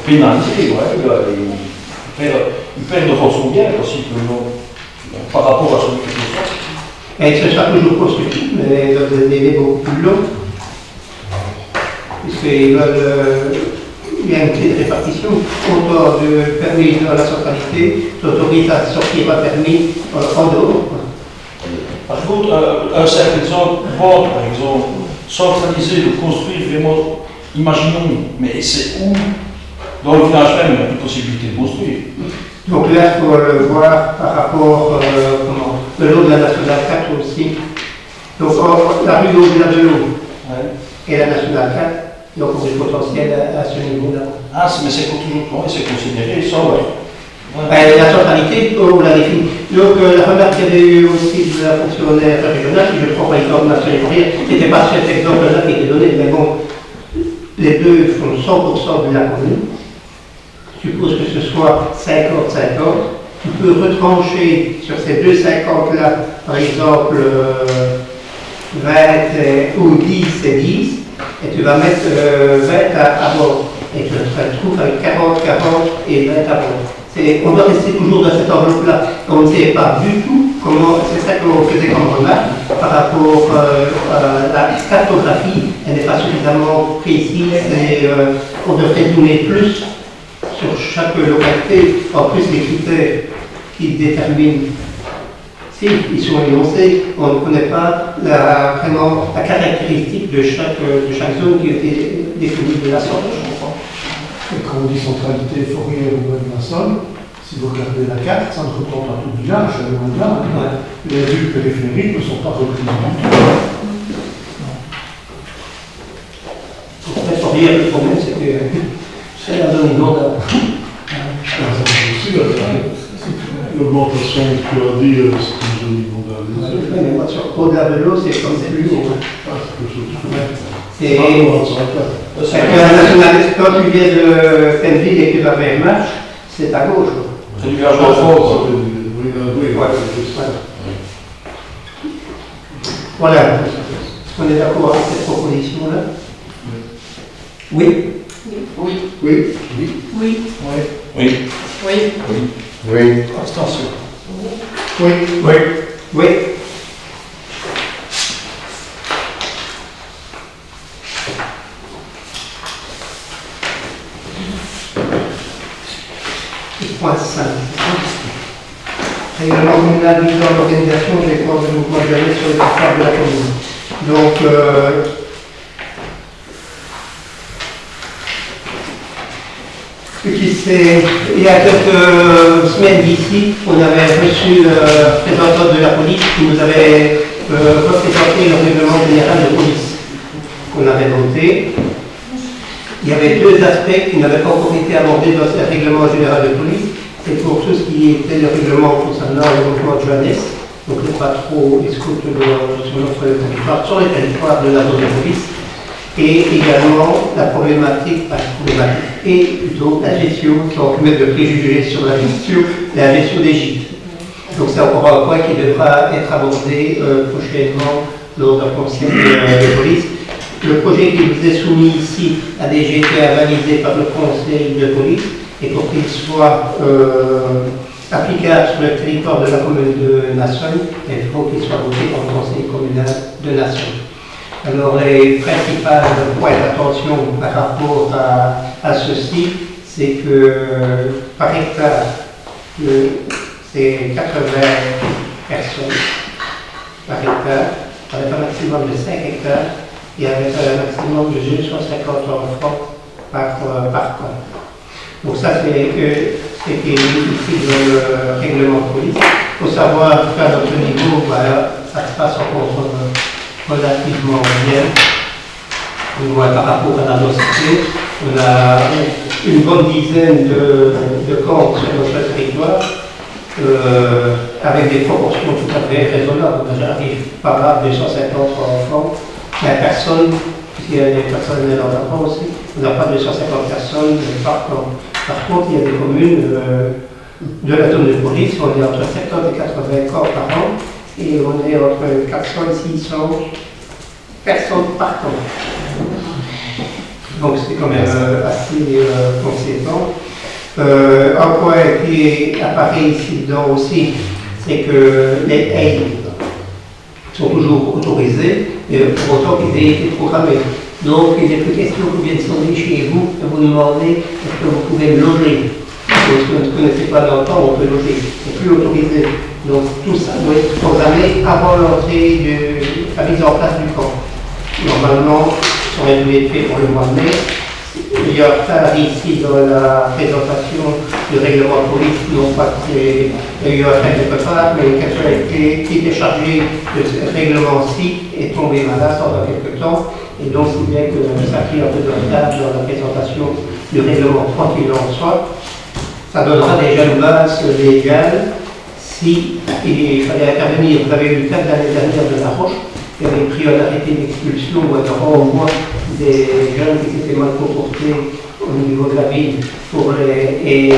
S12: pénaliser, ouais, il perd de son bien aussi par rapport à celui qui est sorti.
S1: Et ce sera toujours constructif, mais dans des délais beaucoup plus longs. Puisqu'ils veulent il y a une clé de répartition. Auteur de permis dans la centralité, s'autorise à sortir un permis en dehors.
S12: Par contre, un simple exemple, vendre par exemple, centraliser, de construire vraiment, imaginons, mais c'est où dans le village même, il n'y a plus de possibilité de construire.
S1: Donc là, il faut le voir par rapport le lot de la Nationale 4 aussi. Donc la rue au-delà de l'eau et la Nationale 4, donc on a du potentiel à ce niveau-là.
S12: Ah, mais c'est toujours c'est considéré ça,
S1: La centralité, on l'a définie. Donc la remarque qu'il y avait eu aussi de la fonctionnaire régionale, si je prends par exemple National Courrier, c'était pas cet exemple-là qui était donné, mais bon, les deux font 100% de la commune. Je suppose que ce soit 50-50. Tu peux retrancher sur ces deux 50-là, par exemple 20 ou 10 et 10, et tu vas mettre 20 à bord. Et tu te retrouves avec 40, 40 et 20 à bord. On doit rester toujours dans cette enveloppe-là. On ne sait pas du tout comment, c'est ça qu'on faisait comme remarque par rapport à la cartographie. Elle n'est pas suffisamment précise et on devrait donner plus sur chaque localité. En plus, les critères qui déterminent, si ils sont énoncés, on ne connaît pas vraiment la caractéristique de chaque zone qui a été définie de la sorte.
S3: Et quand on dit centralité forêt ou même la Somme, si vous regardez la carte, ça ne reprend pas tout le village, loin de là. Les rues périphériques ne sont pas reprises du tout.
S1: Pour Forrière, le problème, c'est que c'est la zone inondable.
S6: L'augmentation, tu as dit, c'est une zone inondable.
S1: Oui, mais moi, au-delà de l'eau, c'est comme c'est plus haut. C'est la nationale, quand tu viens de Penville et que tu vas vers Marche, c'est à gauche.
S12: C'est du village d'enfant.
S1: Voilà. Est-ce qu'on est d'accord avec cette proposition-là? Oui.
S7: Oui.
S1: Oui.
S7: Oui.
S8: Oui.
S7: Oui.
S10: Oui.
S12: Abstention.
S1: Oui. Oui. Oui. Point 5. Règlement communal visant l'organisation des corps de mouvement de l'année sur le territoire de la commune. Donc, il y a quelques semaines d'ici, on avait reçu le représentant de la police qui nous avait représenté le règlement général de police qu'on avait voté. Il y avait deux aspects qui n'avaient pas encore été abordés dans ce règlement général de police. C'est pour tout ce qui était le règlement concernant le mouvement de jeunesse, donc les patrouilles et scouts sur notre territoire, sur les territoires de la zone de police, et également la problématique et plutôt la gestion, sans mettre de préjugés sur la gestion des gîtes. Donc c'est encore un point qui devra être abordé prochainement lors d'un conseil de police. Le projet qui vous est soumis ici a déjà été avalisé par le conseil de police et pour qu'il soit applicable sur le territoire de la commune de Nasson, il faut qu'il soit voté par le conseil communal de Nasson. Alors les principaux points d'attention par rapport à ceci, c'est que par hectare, c'est 80 personnes par hectare, avec un maximum de 5 hectares et avec un maximum de 250 enfants par camp. Donc ça, c'est ce qui est ici dans le règlement de police. Il faut savoir qu'à notre niveau, ça se passe encore relativement bien. On voit par rapport à la densité, on a une bonne dizaine de camps sur notre territoire, avec des proportions tout à fait raisonnables. On arrive par là, 250 enfants. Il y a personne, puisqu'il y a des personnes dans l'enfant aussi, on n'a pas 250 personnes par camp. Par contre, il y a des communes de la zone de police, on est entre 70 et 80 camps par an, et on est entre 400 et 600 personnes par camp. Donc c'est quand même assez conséquent. Un point qui apparaît ici dedans aussi, c'est que les haies sont toujours autorisées, pour autant qu'ils aient été programmés. Donc il n'est plus question que vous viennent sonner chez vous et vous demander est-ce que vous pouvez me loger. Parce que vous ne connaissez pas l'enfant, on peut loger. C'est plus autorisé. Donc tout ça doit être programmé avant l'entrée de la mise en place du camp. Normalement, ça aurait dû être fait pour le mois de mai. Il y a ça ici dans la présentation du règlement de police, non pas qu'il y a eu un fait quelque part, mais quelqu'un qui était chargé de ce règlement-ci est tombé malade pendant quelques temps, et donc c'est bien que ça a pris un peu de retard dans la présentation du règlement, quoi qu'il en soit. Ça donnera déjà une base légale si il fallait intervenir. Vous avez eu le cas de l'année dernière de La Roche, qui avait pris un arrêté d'expulsion ou un renvoi des jeunes qui s'étaient mal comportés au niveau de la ville et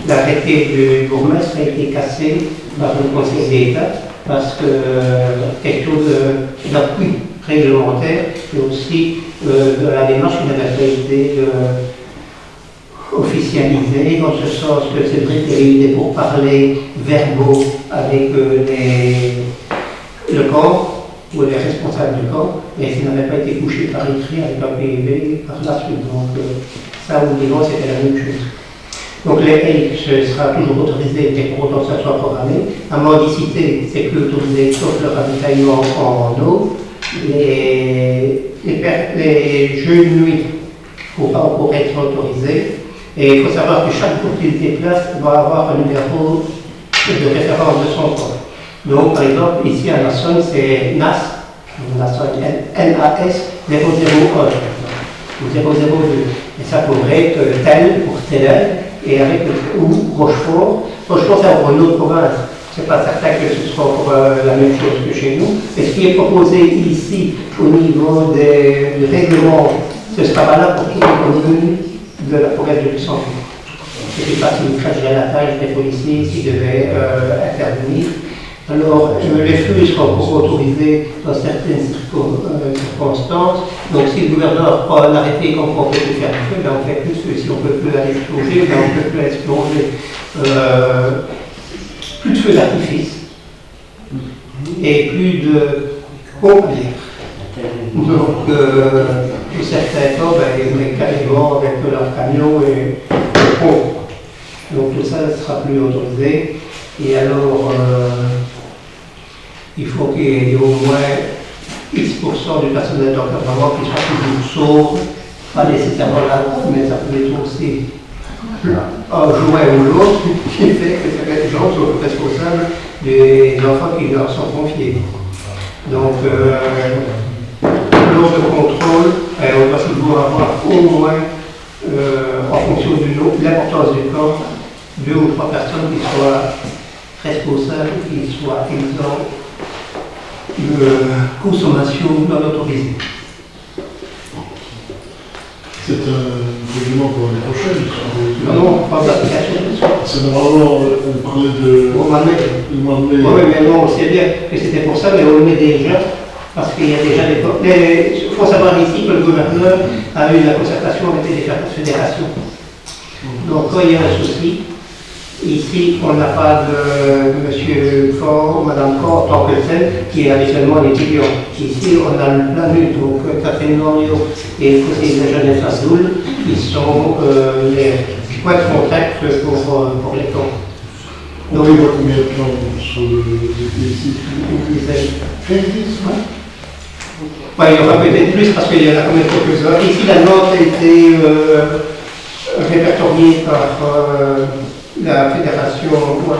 S1: l'arrêté du bourgmestre a été cassé par le Conseil d'État parce que quelque chose d'appui réglementaire et aussi de la démarche qui n'avait pas été officialisée, dans ce sens que c'est vrai qu'il y a eu des pourparlers verbaux avec le corps ou les responsables du camp, et ça n'avait pas été couché par écrit avec un PV par la suite. Donc ça, au niveau, c'était la même chose. Donc les H sera toujours autorisé, mais pour autant que ça soit programmé. La mendicité, c'est plus autorisé sauf le ravitaillement en eau. Les jeux de nuit ne faut pas encore être autorisés. Et il faut savoir que chaque groupe qui se déplace va avoir un numéro de référence de son camp. Donc, par exemple, ici à Nasson, c'est NAS, NAS 001 ou 002. Et ça pourrait être tel pour tel, et avec ou Rochefort. Rochefort, c'est encore une autre province. Ce n'est pas certain que ce soit pour la même chose que chez nous. Et ce qui est proposé ici, au niveau du règlement, ce sera valable pour tous les contenus de la province de Luxembourg. Je ne sais pas si vous crachez la tâche des policiers qui devaient intervenir. Alors, les feux seront encore autorisés dans certaines circonstances. Donc, si le gouverneur prend un arrêté comme on peut plus faire du feu, ben on fait plus de feu. Si on ne peut plus aller exploser, ben on ne peut plus exploser. Plus de feux d'artifice. Et plus de pompiers. Donc, pour certains temps, ben, ils mettent carrément avec leur camion et pompe. Donc, tout ça ne sera plus autorisé. Et alors, il faut qu'il y ait au moins X% du personnel d'encadrement qui soit toujours sauf, pas nécessairement l'alcool, mais ça peut être aussi un jouet ou l'autre qui fait que certains gens sont responsables des enfants qui leur sont confiés. Donc, lors de contrôle, on doit toujours avoir au moins, en fonction de l'importance du corps, 2 ou 3 personnes qui soient responsables, qui soient exempts de consommation non autorisée.
S6: C'est un règlement pour l'année prochaine.
S1: Non, pas d'application.
S6: C'est normalement, on parlait de.
S1: Au mois de mai.
S6: Le mois de mai.
S1: Oui, mais non, on sait bien que c'était pour ça, mais on le met déjà, parce qu'il y a déjà des. Il faut savoir ici que le gouverneur a eu la concertation avec les différentes fédérations. Donc, quand il y a un souci, ici, on n'a pas de M. Fort, Mme Fort en tant que tel, qui est habituellement l'étudiant. Ici, on a le PLANU, donc Catherine Norio et Fossé de Jeunesse à Soul, qui sont les points de contact pour les camps.
S6: Donc, il y a combien de plans sur le ici?
S1: Une dizaine. 10, oui. Ouais, il y aura peut-être plus parce qu'il y en a quand même quelques-uns. Ici, la note a été répertoriée par la fédération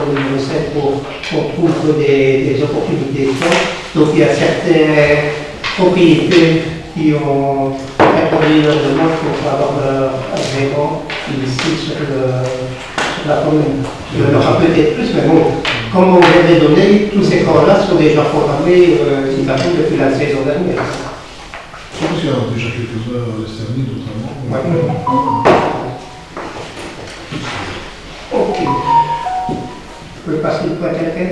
S1: numéro 7 pour qu'on trouve des opportunités de temps. Donc il y a certaines propriétés qui ont répondu leur demande pour avoir leur agrément ici sur la commune. Il y en aura peut-être plus, mais bon, comme on vient de donner, tous ces camps-là sont déjà programmés si ça fait depuis la saison dernière.
S6: Je pense qu'il y en a déjà quelques-uns à l'Esthernie, notamment.
S1: Ouais. Ok. Je peux passer le point à quelqu'un?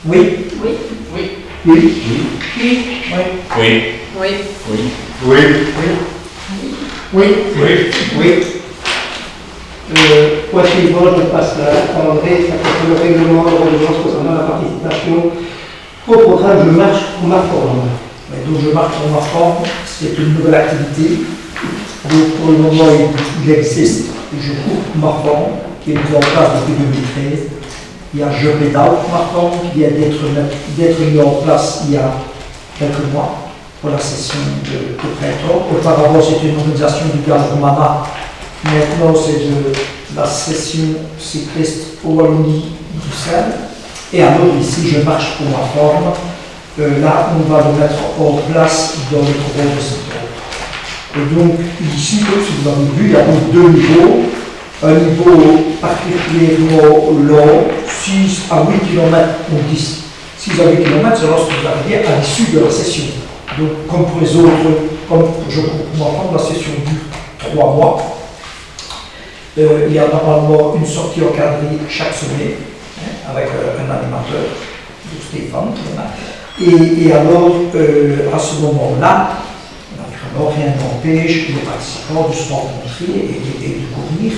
S1: Oui.
S7: Oui.
S12: Oui.
S1: Oui.
S12: Oui.
S1: Oui.
S8: Oui.
S7: Oui.
S8: Oui.
S1: Oui. Oui. Oui. Oui. Point suivant, je passe à André, ça concerne le règlement de redevance concernant la participation au programme Je marche pour ma forme.
S13: Donc je marche pour ma forme, c'est une nouvelle activité. Donc pour le moment, il existe, je cours pour ma forme, qui est mise en place depuis 2013. Il y a Je pédale pour ma forme, qui vient d'être mis en place il y a quelques mois pour la session de printemps. Auparavant, c'était une organisation du Gaz Romana. Maintenant, c'est de la session cycliste au Wallonie-Bruxelles. Et alors ici, je marche pour ma forme. Là, on va le mettre en place dans le 3 de septembre. Et donc, ici, comme vous avez vu, il y a donc deux niveaux. Un niveau particulièrement long, 6 à 8 km ou 10. 6 à 8 km, c'est lorsque vous arrivez à l'issue de la session. Donc, comme pour les autres, comme je comprends prendre la session dure 3 mois, il y a normalement une sortie encadrée chaque semaine, avec un animateur, Stéphane. Et alors, à ce moment-là, naturellement, rien n'empêche les participants de se rencontrer et de courir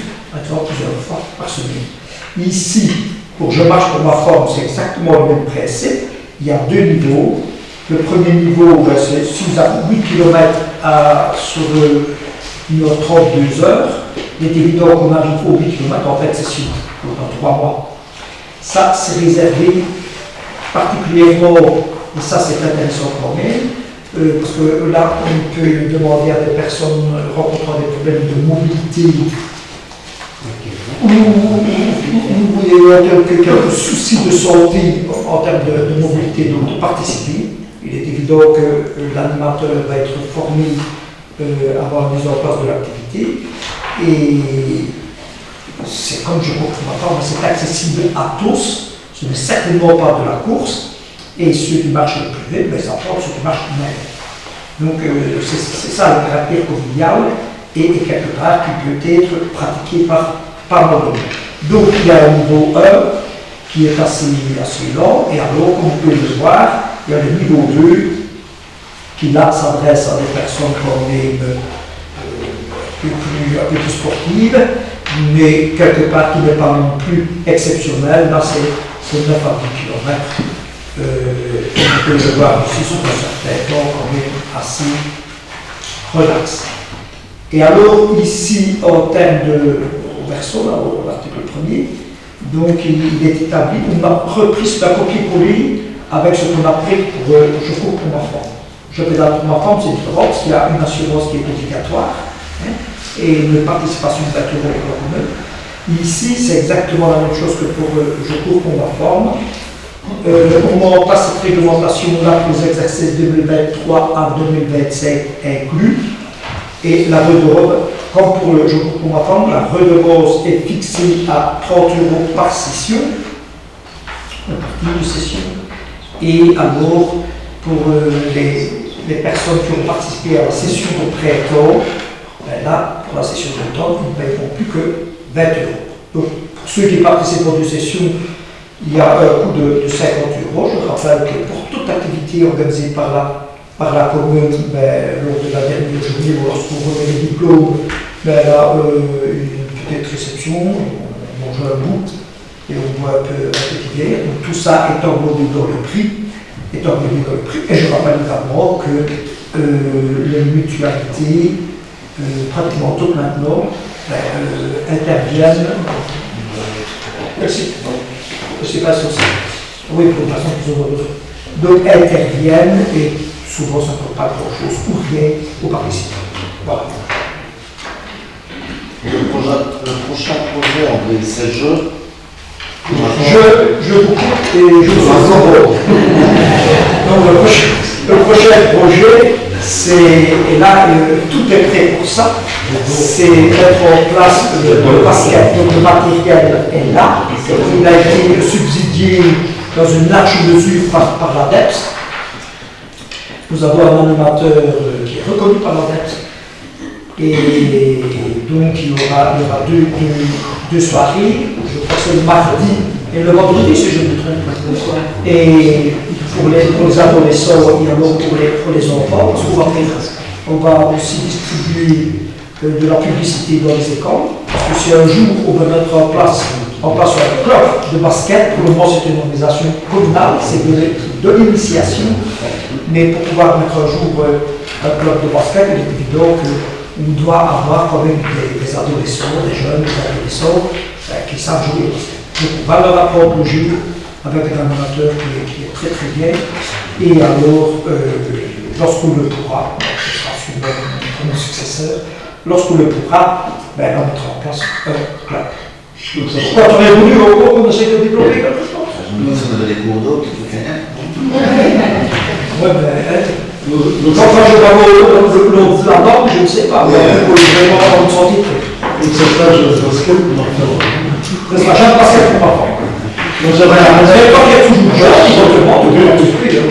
S13: plusieurs fois par semaine. Ici, pour Je marche pour ma forme, c'est exactement le même principe. Il y a deux niveaux. Le premier niveau, c'est 6 à 8 km sur 32 heures. Il est évident qu'on arrive aux 8 km, en fait, c'est sûr, dans 3 mois. Ça, c'est réservé particulièrement, et ça, c'est intéressant quand même, parce que là, on peut demander à des personnes rencontrant des problèmes de mobilité ou il y a quelques soucis de santé en termes de mobilité, donc de participer. Il est évident que l'animateur va être formé avant la mise en place de l'activité. Et c'est comme je comprends maintenant, c'est accessible à tous. Ce n'est certainement pas de la course. Et ceux qui marchent le plus vite, ça porte ceux qui marchent le moins. Donc c'est ça le caractère convivial et quelque part qui peut être pratiqué par moi. Donc il y a un niveau 1 qui est assez long, et alors comme vous pouvez le voir, il y a le niveau 2 qui là s'adresse à des personnes quand même un peu plus sportives, mais quelque part qui n'est pas non plus exceptionnel. Là c'est 9 à 10 km. Comme vous pouvez le voir ici sur un certain temps quand même assez relax. Et alors ici en termes de verso, là, à l'article 1er, donc il est établi, on a repris la copier-coller avec ce qu'on a pris pour Je cours pour ma forme. Je pédale pour ma forme, c'est différent parce qu'il y a une assurance qui est obligatoire et une participation de la commune. Ici, c'est exactement la même chose que pour Je cours pour ma forme. On met en place cette réglementation-là pour les exercices 2023 à 2025 inclus. Et la redevance, comme pour le Je cours pour ma forme, la redevance est fixée à 30 € par session, une partie de session. Et alors, pour les personnes qui ont participé à la session de printemps, là, pour la session d'automne, ils ne paieront plus que 20 €. Donc, pour ceux qui participent aux deux sessions, il y a un coût de 50 €. Je rappelle que pour toute activité organisée par la commune, lors de la dernière journée, lorsqu'on remet les diplômes, là, une petite réception, on mange un bout et on boit un petit verre. Donc tout ça est englobé dans le prix. Et je rappelle également que les mutualités, pratiquement toutes maintenant, interviennent. Merci. Je ne sais pas si c'est. Oui, pour une façon qu'ils ont besoin. Donc interviennent et souvent ça ne peut pas grand-chose ou rien aux participants. Voilà.
S10: Le prochain projet, André, c'est
S13: Je vous coupe et je vous en Donc le prochain projet, et là tout est prêt pour ça, c'est mettre en place le basket. Donc le matériel est là, il a été subsidié dans une large mesure par l'ADEPS. Nous avons un animateur qui est reconnu par l'ADEPS. Et donc il y aura deux soirées, je crois que c'est le mardi et le vendredi si je me trompe. Et pour les adolescents et alors pour les enfants, parce qu'on va aussi distribuer de la publicité dans les écoles. Parce que si un jour on veut mettre en place un club de basket, pour le moment c'est une organisation communale, c'est de l'initiation. Mais pour pouvoir mettre un jour un club de basket, il est évident qu'on doit avoir quand même des adolescents, des jeunes, des adolescents qui savent jouer au basket. Donc on va leur apprendre le jeu avec un amateur qui est très très bien. Et alors, lorsqu'on le pourra, ce sera sûrement mon successeur, lorsqu'on le pourra, on mettra en place un club. Quand on est venu au cours, on essaie de développer quelque chose.
S10: Nous, ça donne des cours d'eau, tout le temps.
S13: Oui, mais quand je vais au la norme, je ne sais pas. Mais il faut vraiment me sentir prêt.
S6: Et ce stage de basket pour l'enfant.
S13: Ce sera jamais basket pour l'enfant. Donc j'avais quand il y a toujours jeune, éventuellement, de bien construire.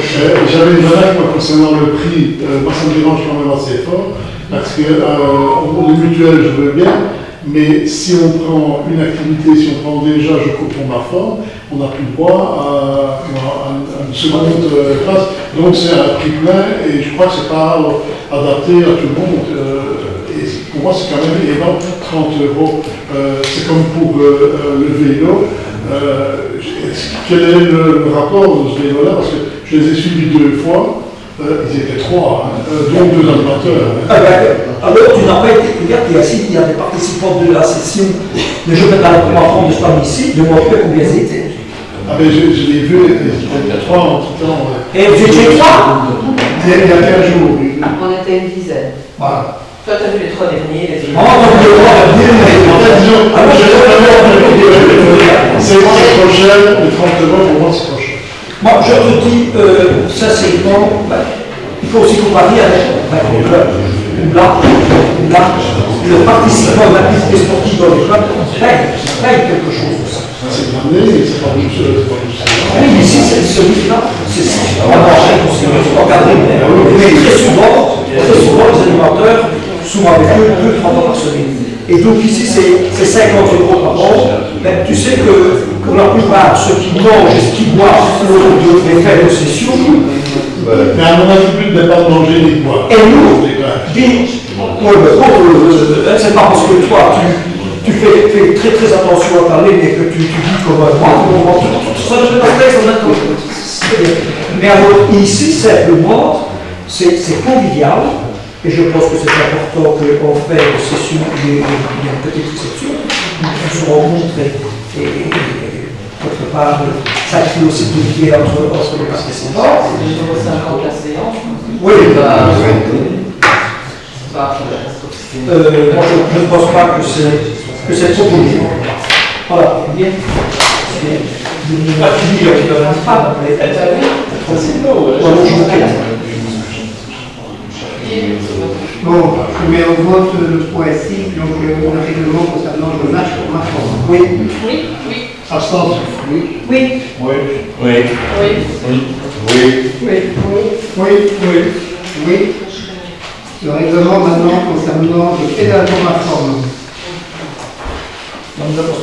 S6: J'avais une remarque concernant le prix. Moi, ça me dérange quand même assez fort. Parce qu'en cours de mutuelle, je veux bien. Mais si on prend une activité, si on prend déjà, je coupe pour ma forme, on n'a plus le droit à une seconde phase. Donc c'est un prix plein et je crois que ce n'est pas adapté à tout le monde. Et pour moi, c'est quand même énorme, 30 €. C'est comme pour le vélo. Quel est le rapport de ce vélo-là? Parce que je les ai suivis 2 fois. Ils étaient 3, dont 2 animateurs.
S13: Alors, tu n'as pas été ouvert, il y a des participants de la session de jeux pédales pour enfants de ce temps ici, demande-moi combien ils étaient.
S6: Ah ben je l'ai vu, il y a 3 en tout temps.
S13: Et vous étiez 3
S6: il y a 15 jours.
S7: On était une dizaine.
S13: Voilà.
S7: Toi, tu as vu les 3 derniers, les autres.
S6: C'est moi c'est prochaine, les 30 € pour moi c'est prochain.
S13: Moi, je te dis sincèrement, il faut aussi comparer avec le club. Là, le participant de l'activité sportive dans le club paye quelque chose aussi.
S6: C'est l'année, c'est pas juste.
S13: Oui, mais ici, c'est celui-là, c'est encadré. Mais très souvent, les animateurs sont avec eux 2-3 fois par semaine. Et donc ici, c'est 50 € par an. Ben, tu sais que pour la plupart, ceux qui mangent et ceux qui boivent les frais de session.
S6: Mais à mon avis, le but n'est pas de manger ni de boire.
S13: Et nous, c'est pas parce que toi, tu fais très très attention à ta ligne et que tu dis comme moi, ça je vais mais alors ici, simplement, c'est convivial. Et je pense que c'est important qu'on fait une session, il y a une petite section, on se rencontre et quelque part, ça crée aussi de liens entre les participants.
S7: C'est de nouveau 50 la séance.
S13: Oui, moi je ne pense pas que c'est trop politique. Voilà, bien.
S1: Bon, je mets au vote le point 6, donc le règlement concernant le match pour ma forme.
S7: Oui. Oui. Oui.
S1: Abstention. Oui.
S7: Oui.
S8: Oui.
S7: Oui. Oui.
S8: Oui.
S7: Oui.
S1: Oui. Oui. Oui. Le règlement maintenant concernant le pédale pour ma forme.
S13: Oui, nous avons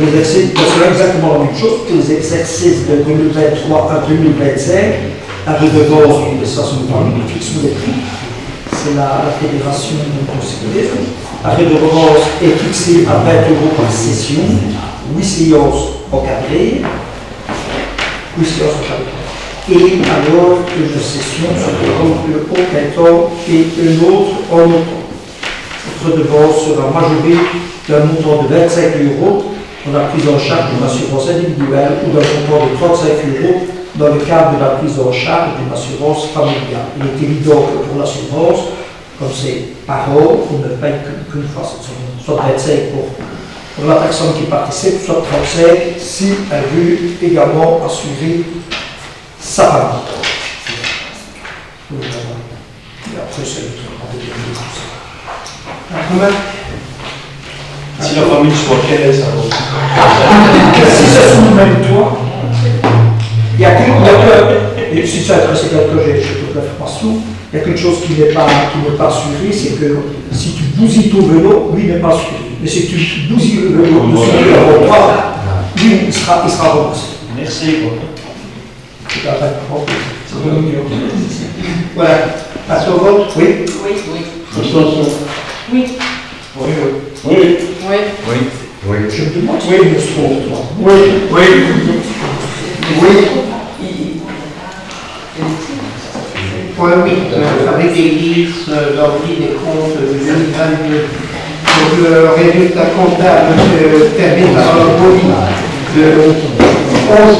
S13: les exercices, c'est exactement la même chose que les exercices de 2023 à 2025, la redevance de façon fixe les prix. C'est la fédération considérée. La redevance est fixée à 20 € par session, 8 séances encadrées. 8 séances encadrées. Et alors une session sur le haut temps et une autre en automne. Cette redevance sera majorée d'un montant de 25 € dans la prise en charge d'une assurance individuelle ou d'un montant de 35 € dans le cadre de la prise en charge d'une assurance familiale. Il est évident que pour l'assurance, comme c'est par an, on ne paye qu'une fois cette somme, soit 25 pour la personne qui participe, soit 35 si elle veut également assurer sa famille. Et après, c'est le
S12: Si la famille soit quelle, ça
S13: si c'est sous le même toit, il y a que, et si ça intéresse quelqu'un, j'ai toute l'information, il y a quelque chose qui n'est pas assuré, c'est que si tu bousilles ton vélo, lui n'est pas assuré. Mais si tu bousilles le vélo de celui qui a droit, lui, il sera remboursé.
S12: Merci.
S13: Voilà.
S1: Passe au vote? Oui.
S7: Oui.
S6: Abstention.
S2: Oui.
S6: Oui.
S7: Oui.
S10: Oui.
S13: Je me demande si je me trompe, toi.
S6: Oui.
S1: Point 8, avec des listes d'ordi des comptes de 2022. Donc le résultat comptable termine par un produit de 11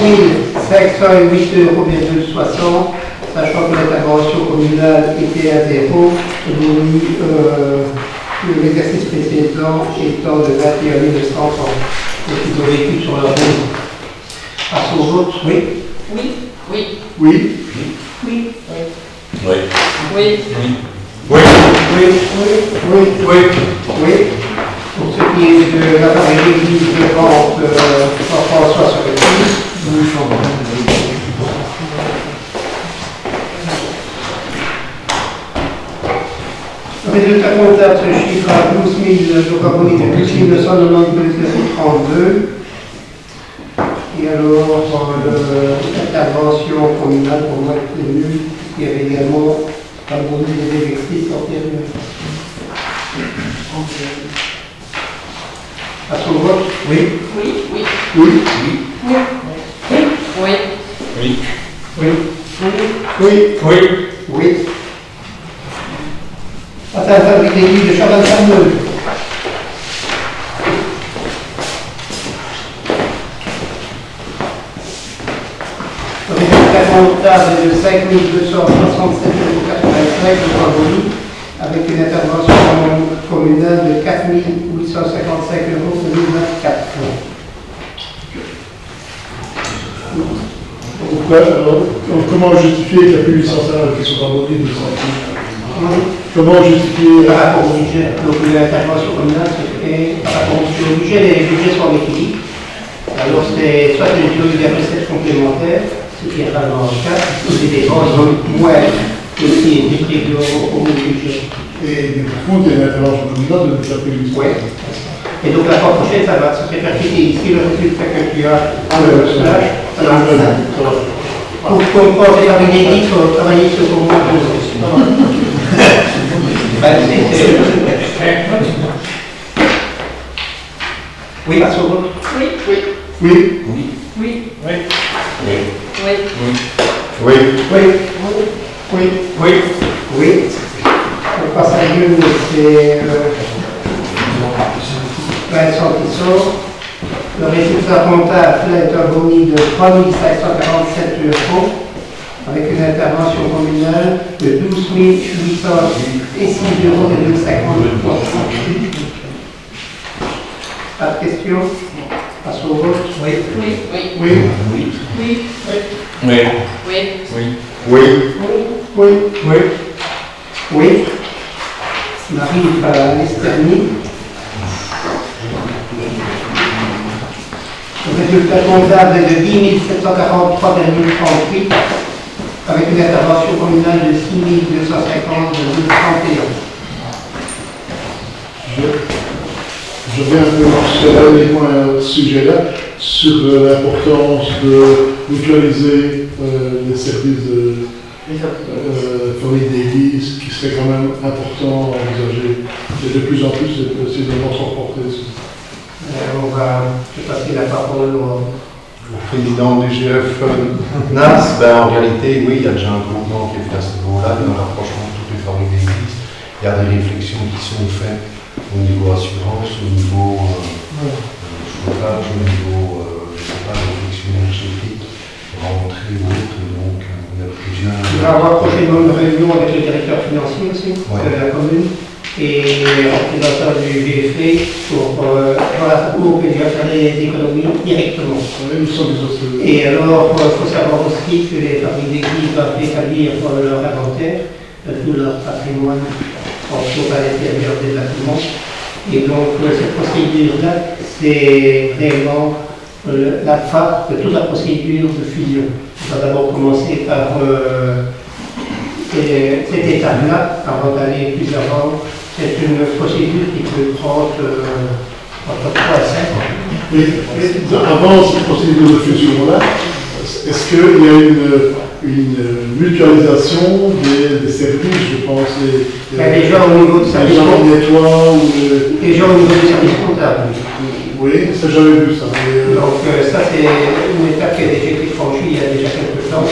S1: 508,60 €, sachant que l'intervention communale était à zéro, l'exercice précédent étant de 21 100 €. Donc ils ont vécu sur leur route. Passons au vote. Oui.
S7: Oui.
S6: Oui.
S1: Oui.
S8: Oui.
S7: Oui.
S1: Oui. Pour ce qui est de l'appareil d'église de vente, François sur le le résultat comptable se chiffre à 12 000, donc abonnés de 12 992,32 €. Et alors, l'intervention communale pour moi est nul. Il y avait également abonné des électrices antérieures. À son vote? Oui.
S7: Oui.
S1: Oui.
S7: Oui.
S1: Oui. Atteinte avec l'église de Chabannes-Sameuse. Le résultat comptable est de 5 267,85 € avec une intervention communale de 4 855 € 2024.
S6: Comment justifier qu'il n'y a plus 800 salariés qui sont abonnés de 5 000? Comment justifier
S1: par rapport au budget? Donc l'intervention communale se fait par rapport au budget, les budgets sont en équilibre. Alors c'est soit des recettes complémentaires, ce qui est rarement le cas, ou des dépenses moins que ce qui est prévu au budget.
S6: Et par contre, il y a une intervention communale de déjà plus 800.
S1: Oui. Et donc la fois prochaine, ça va se répercuter ici le résultat que tu as le slash. Pour compenser avec des livres, il faut travailler sur le moins de oui, à son vote.
S7: Oui.
S1: Oui.
S7: Oui.
S1: Oui. On passe à une, c'est Vincent qui sort. Le résultat comptable est un bonus de 3 547 € avec une intervention communale de 12 806,50 €. Pas de questions? Passe au vote. Oui. Oui. Marie Esterny. Le résultat comptable est de 10 743,38 avec une intervention communale de 6 250,31 €.
S6: Je viens un peu sur ce sujet-là, sur l'importance de mutualiser les services de famille d'église, qui serait quand même important à envisager. Et de plus en plus, ces éléments sont portés.
S1: On va passer la parole au
S14: président du GF NAS. En réalité, oui, il y a déjà un mouvement qui est fait à ce niveau-là, dans le rapprochement de toutes les familles d'église. Il y a des réflexions qui sont faites au niveau assurance, au niveau chauffage, au niveau, je ne sais pas, réflexion énergétique, rentrée ou autre. Donc, il y a plusieurs.
S1: Il va y avoir prochainement une réunion avec le directeur financier aussi de la commune et le représentant du GFE pour faire des économies directement. Et alors, il faut savoir aussi que les familles d'église doivent établir leur inventaire de tout leur patrimoine en cours à l'intérieur des bâtiments. Et donc, cette procédure-là, c'est vraiment la fin de toute la procédure de fusion. On va d'abord commencer par cette étape-là, avant d'aller plus avant. C'est une procédure qui peut prendre entre 3 et 5 ans.
S6: Oui, avant cette procédure de fusion-là, est-ce qu'il y a une mutualisation des services, je pense,
S1: déjà au niveau de service
S6: déjà au
S1: niveau du service comptable.
S6: Oui, ça j'avais vu ça.
S1: Donc ça c'est une étape qui a déjà été franchie il y a déjà quelques temps.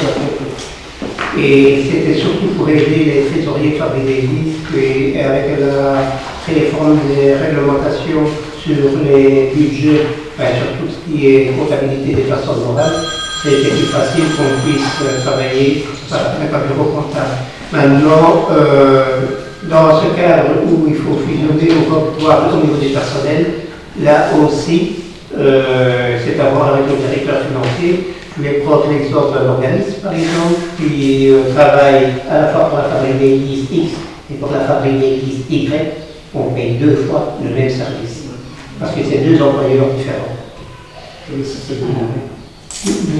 S1: Et c'était surtout pour aider les trésoriers de Fabrique d'Église et avec la réforme des réglementations sur les budgets, sur tout ce qui est comptabilité des personnes morales, c'était plus facile qu'on puisse travailler avec un bureau comptable. Maintenant, dans ce cadre où il faut fusionner ou voir au niveau des personnels, là aussi, c'est à voir avec le directeur financier. Je vais prendre l'exemple d'un organisme, par exemple, qui travaille à la fois pour la Fabrique d'Église X et pour la Fabrique d'Église Y. On paye 2 fois le même service. Parce que c'est 2 employeurs différents.
S3: D'où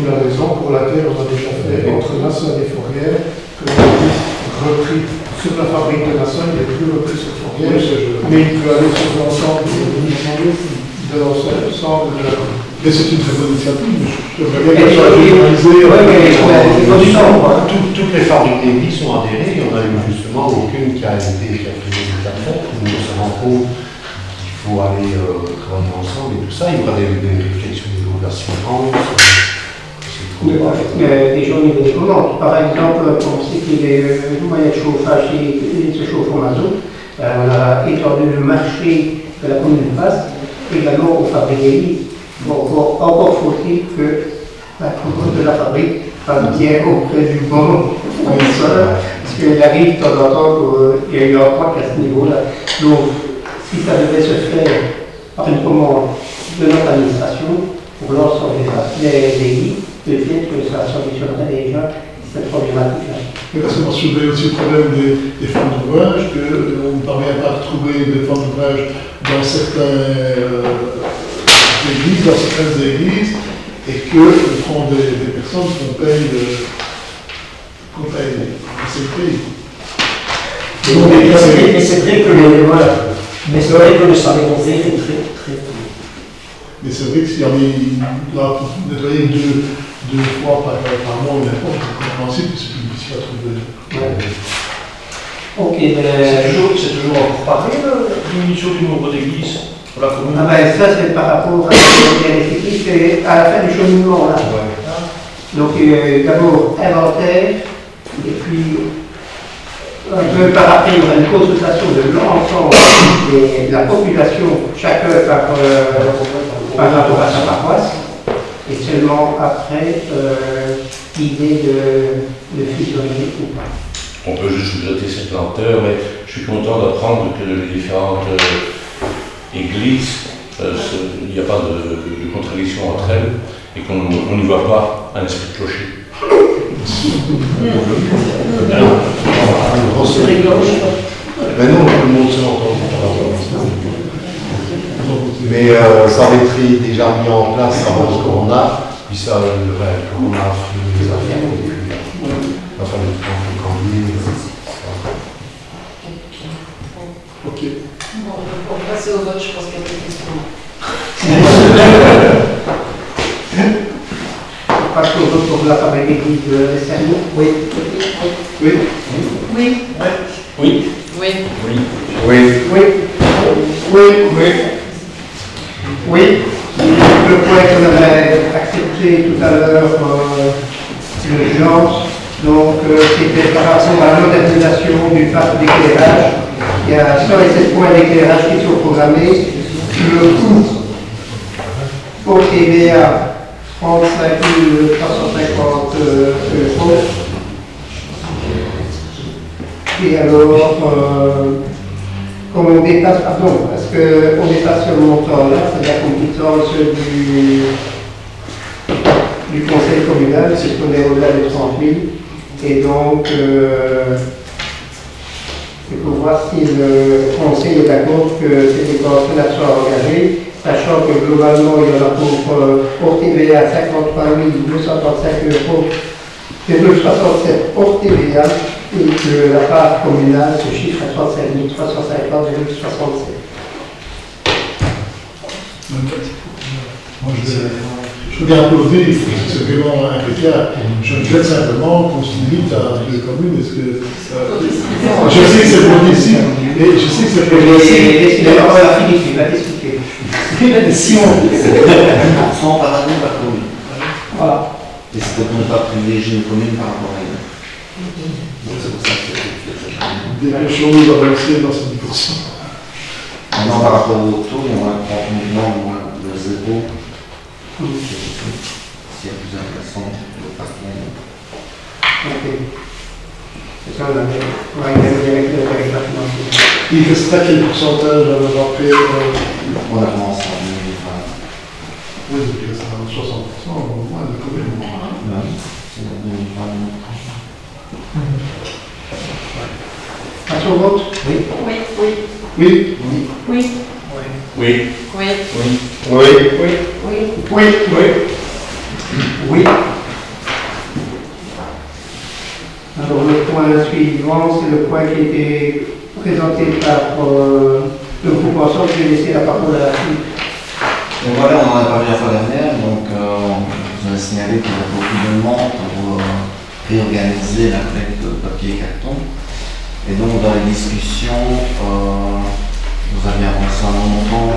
S3: la raison pour laquelle on a déjà fait entre Nasson et Fourrière, que l'on a repris sur la Fabrique de Nasson, il n'est plus repris sur Fourrière, mais il peut aller sur l'ensemble de l'ensemble de la commune.
S6: Mais c'est une très bonne initiative.
S14: Toutes les fabriques d'église sont adhérées, il n'y en a eu justement aucune qui a fait des affaires, où on se rend compte qu'il faut aller travailler ensemble et tout ça. Il y aura des réflexions au niveau de l'assurance.
S1: Déjà au niveau des commandes. Par exemple, pour ce qui est des moyens de chauffage et se chauffe au mazout, on a étendu le marché que la commune passe également aux fabriques d'église. Bon, encore faut-il que la commune de la fabrique tienne auprès du bon fournisseur, parce qu'il arrive de temps en temps qu'il y a eu un point à ce niveau-là. Donc, si ça devait se faire par une commande de notre administration, pour l'ensemble des lits, peut-être que ça solutionnerait déjà cette problématique-là.
S6: Parce qu'on soulevait aussi le problème des fonds d'ouvrage, qu'on ne parvient pas à trouver des fonds d'ouvrage dans certaines églises, et qu'on prend des personnes qu'on paye
S13: Mais c'est vrai que le salaire complet est très.
S6: Mais c'est vrai que s'il y avait, il doit nettoyer deux fois par mois ou n'importe, c'est compréhensible que c'est plus difficile à trouver.
S1: Ok,
S12: c'est toujours encore pareil, la diminution du nombre d'églises pour la commune.
S1: Ah ben ça c'est par rapport à l'effectif, c'est à la fin du cheminement là. Donc d'abord inventaire, et puis un peu par après il y aura une consultation de l'ensemble de la population, chacun par rapport à sa paroisse, et seulement après l'idée de fusionner ou pas.
S8: On peut juste regretter cette lenteur, mais je suis content d'apprendre que les différentes églises, il n'y a pas de contradiction entre elles et qu'on n'y voit pas un esprit de clocher.
S14: Mais non, tout le monde se entend. Mais ça avait été déjà mis en place avant le corona, puis ça, le corona a fait les affaires, et puis il a fallu cambier.
S7: Ok. Bon, on va passer au vote, je pense qu'il y a des questions.
S1: On passe au vote pour la fabrique d'église de Cerveau. Oui. Oui.
S7: Oui.
S12: Oui.
S7: Oui.
S14: Oui.
S1: Oui. Oui. Oui. Oui. Oui. Le point qu'on avait accepté tout à l'heure, l'urgence, donc c'était par rapport à la modernisation du parc d'éclairage. Il y a 107 points d'éclairage qui sont programmés. Le coût au TVA, 35 350 euros. Et alors, comme on dépasse, pardon, parce qu'on dépasse ce montant-là, c'est-à-dire qu'on quitte ceux du conseil communal, c'est qu'on est au-delà des 30 000. Et donc, il faut voir si le conseil est d'accord que ces dépenses-là soient engagées, sachant que globalement, il y en a pour TVA 53 235 euros, 267 hors TVA, et que la part communale se chiffre à 35 350,67.
S6: Moi, Je veux bien applaudir, c'est vraiment impeccable. Je regrette simplement qu'on se limite à 2 communes. Est-ce que je sais que c'est progressif, et je sais que c'est progressif.
S1: Laissez la parole à Philippe, il va t'expliquer.
S10: Si on sans paradigme par commune.
S1: Voilà.
S10: Et c'est pour ne pas privilégier une commune par rapport à une autre. Donc c'est pour ça que c'est
S6: Des choses avancées dans ce 10%.
S10: Maintenant, par rapport au taux, il y a moins de 30 millions, moins de zéro. C'est plus intéressant le parcours.
S1: Ok. C'est ça, on a avec la financière.
S6: Il resterait quel pourcentage à avoir fait
S10: On avance en 2020.
S6: Oui, il reste à 60%, au moins de communes.
S10: C'est en 2020.
S1: Passons au vote.
S7: Oui.
S6: Oui.
S7: Oui.
S6: Oui.
S7: Oui.
S8: Oui.
S7: Oui.
S8: Oui.
S7: Oui.
S6: Oui.
S1: Oui. Alors le point suivant, c'est le point qui a été présenté par le groupe ensemble. Je vais laisser la parole à Philippe.
S10: Donc voilà, on en a parlé la fois dernière, donc je vous ai signalé qu'il y a beaucoup de demandes pour réorganiser la collecte de papier et carton. Et donc dans les discussions, nous avions avancé un montant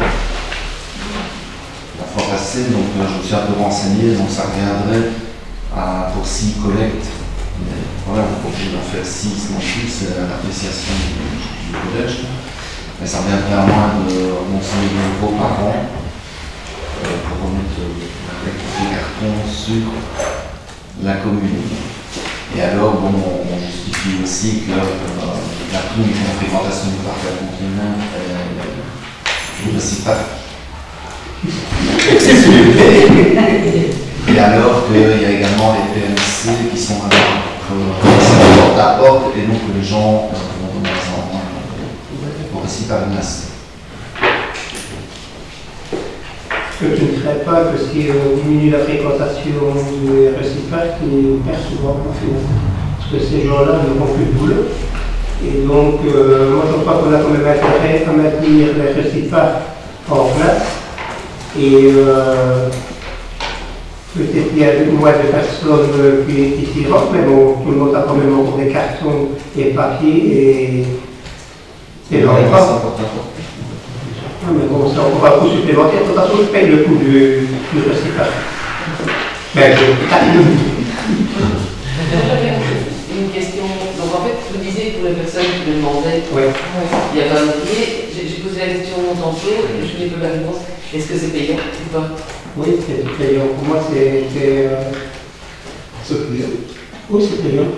S10: la fois passée, donc je me suis un peu renseigné, donc ça reviendrait pour 6 collectes. Mais voilà, on peut en faire 6 non plus, c'est l'appréciation du collège. Mais ça reviendrait à moins de 11 000 € par an pour remettre la collecte de carton sur la commune. Et alors, bon, on justifie aussi que la prime de fréquentation du parc à Contenant ne réussit pas. Et alors qu'il y a également les PMC qui sont porte à porte, et donc les gens vont de moins en moins pour aussi pas menacer.
S1: Ce que tu ne ferais pas que si on diminue la fréquentation du RSI Parc, ils perdent souvent en fait. Parce que ces gens-là n'auront plus de boulot. Et donc, moi je crois qu'on a quand même intérêt à maintenir les RSI Parc en place. Et peut-être qu'il y a moins de personnes qui s'y rentrent, mais bon, tout le monde a quand même encore des cartons et papiers et dans les pas. Non, mais bon, c'est encore un coût supplémentaire. De toute façon, je paye le coût du recyclage. Ben,
S5: Une question. Donc en fait, vous disiez pour les personnes qui me demandaient,
S1: ouais.
S5: Il y avait un métier, j'ai posé la question tantôt, et je n'ai pas la réponse. Est-ce que c'est payant ou pas?
S1: Oui, c'est payant. Pour moi, c'est payant. Oui, c'est payant.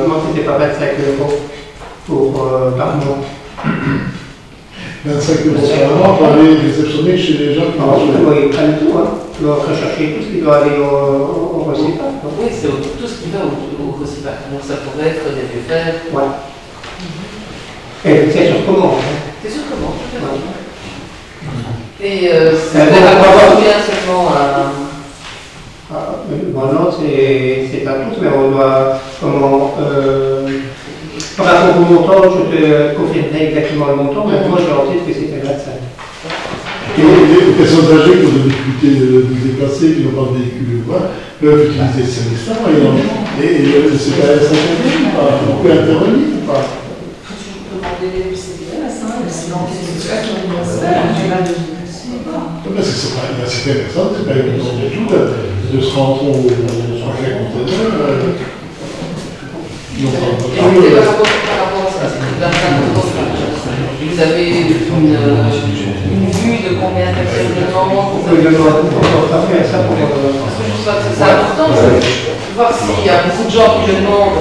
S1: Moi, c'était pas 25 € par mois.
S6: 25 € par mois pour aller réceptionner chez les gens qui
S1: ils prennent tout, hein. Ils doivent rechercher tout ce qui doit aller au recyclage.
S5: Oui, c'est tout ce qui va au recyclage. Donc ça pourrait être des vieux fers.
S1: Ouais. Et c'est sur commande.
S5: C'est sur commande, tout à fait. Et c'est combien seulement
S1: Bon, non, c'est un tout, mais on doit. Par rapport au montant, je te confirmerai exactement le montant, mais moi je leur dis que c'était 25.
S6: Et les personnes âgées qui ont des difficultés de se déplacer, qui n'ont pas de véhicule, peuvent utiliser ces services-là. Et c'est pas ça ou pas? On peut intervenir ou pas?
S7: Demander les CDS, sinon c'est ça qui
S6: Parce que c'est pas certaines personnes, c'est pas évident du tout de se rendre au projet conteneur.
S5: Par rapport à ça, vous avez une vue de combien de personnes demandent? C'est important de voir s'il y a beaucoup de gens qui le demandent.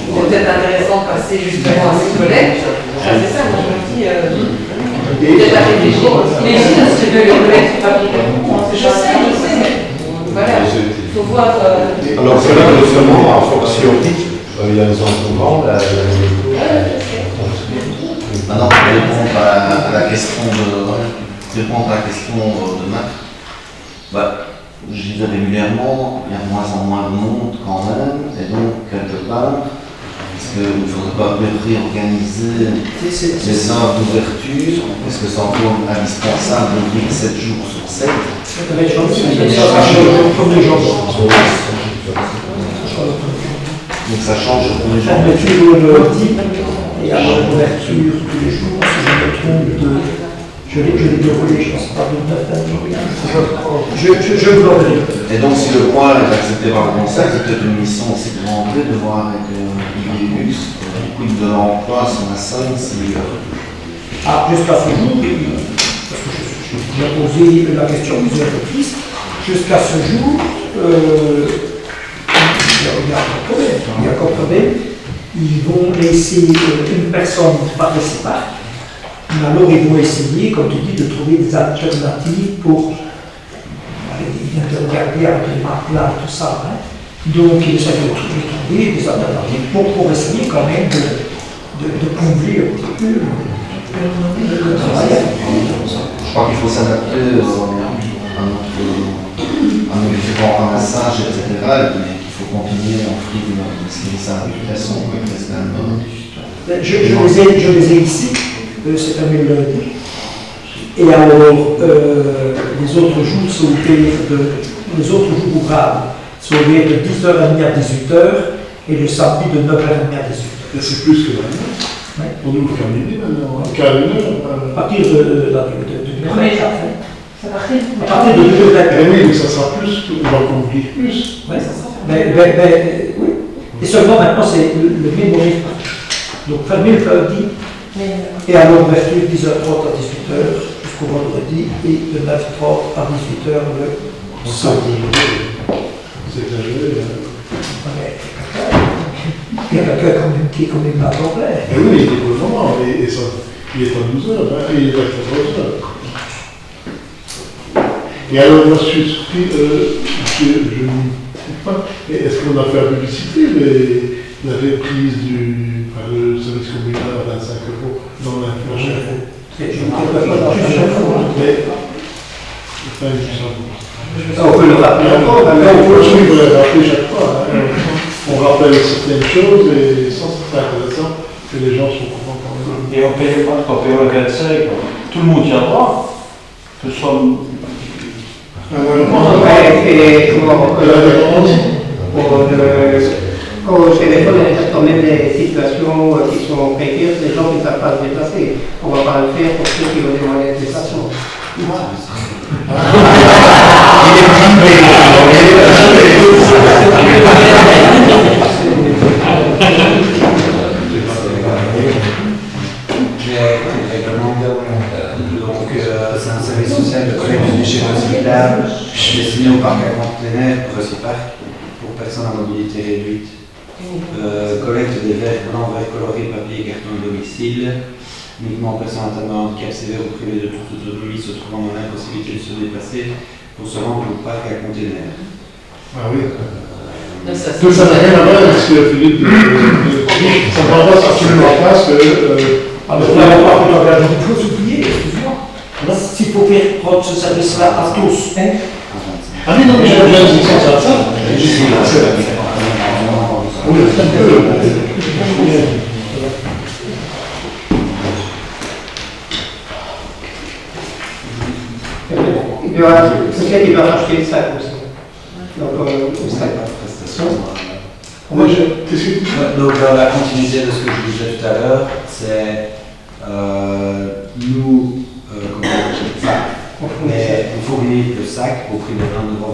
S5: C'est peut-être intéressant de passer justement à ces collègues. C'est ça, moi je me dis. Peut-être à réfléchir. Mais ici, c'est que les collègues ne sont pas bien. Je sais, mais voilà. Il faut voir.
S14: Alors, c'est là que seulement en fonction, il y a les encombrants,
S10: Maintenant, pour répondre à la question de Marc, je disais régulièrement, il y a de moins en moins de monde quand même, et donc quelque part, Est-ce qu'il ne faudrait pas réorganiser les heures d'ouverture? Est-ce que c'est encore indispensable d'ouvrir 7 jours sur 7? Donc ça change pour les gens.
S13: Fermeture le lundi et alors ouverture tous les jours, si je me trompe, je l'ai déroulé, je pense pas de 9 à 10. Je vous l'enverrai.
S10: Et donc si le point est accepté par le conseil, c'est peut-être une mission aussi de rentrer, de voir avec l'IBUX, quid de l'emploi sur la scène, si...
S13: Ah, jusqu'à ce jour, parce que je vous ai posé la question plusieurs reprises, jusqu'à ce jour, il y a encore problème. Ils vont laisser une personne par réciproque, mais alors ils vont essayer, comme tu dis, de trouver des alternatives pour. Ils viennent de regarder avec les matelas et tout ça. Hein. Donc ils essaient de trouver des alternatives pour essayer quand même de combler un petit peu le travail.
S10: Je crois qu'il faut s'adapter à nos différents ramassages, etc. Mais qu'il faut continuer à offrir une service à l'application.
S13: Je les ai ici, c'est un lundi. Et alors, les autres jours sont les autres jours ouvrables sont ouverts de 10h30 à 18h et le samedi de 9h30 à 18h.
S6: C'est plus que maintenant. Ouais. On ouvre qu'à midi maintenant, qu'à 1h.
S13: À partir de
S2: Ça va très vite.
S13: à partir de 2h20.
S6: Eh oui, mais ça sera plus, on va conduire plus.
S13: Oui, oui. Et seulement maintenant, c'est le même horaire. Donc, fermer le lundi, et alors ouverture 10h30 à 18h jusqu'au vendredi, et de 9h30 à 18h le samedi.
S6: C'est exagéré.
S13: Il y a quelqu'un qui est quand même là complet.
S6: Eh oui, il est au moment, et ça, il est à 12h, hein, et il est à 14h. Et alors, moi, je suis surpris, je ne sais pas, est-ce qu'on a fait la publicité, la reprise du service communal à 25 € dans l'inflation?
S13: Je ne sais pas.
S1: On peut le rappeler encore.
S6: On peut le rappeler chaque fois. Hein. On rappelle certaines choses et ça, c'est intéressant que les gens sont contents quand même.
S12: Et on paye le 25, tout le monde y a droit. Que ce soit.
S1: Au téléphone, il y a quand même des situations qui sont précaires, les gens qui ne savent pas se déplacer. On ne va pas le faire pour ceux qui ont des moyens de déplacement.
S4: C'est un service social de collecte de déchets recyclables destiné au parc à conteneurs Recyparc pour personnes à mobilité réduite. Collecte des verres blancs, verres colorés, papier et carton de domicile, uniquement aux personnes atteintes de handicap sévère ou privées de toute autonomie se trouvant dans l'impossibilité de se déplacer pour se rendre au parc à conteneurs.
S6: Ah oui.
S5: Tout
S6: ça n'a rien à voir avec ce que Philippe dit. Ça ne m'embrasse absolument pas parce que.
S13: Alors là, on va pas il faut s'oublier, excuse-moi. S'il faut prendre ce service-là à tous, hein.
S6: Ah oui, non, mais j'ai déjà dit ça. Oui, c'est un peu.
S1: Peut-être qu'il va racheter le sac aussi. Donc, le sac.
S4: Donc, dans la continuité de ce que je disais tout à l'heure, c'est nous, on fournit le sac au prix de 1,25 €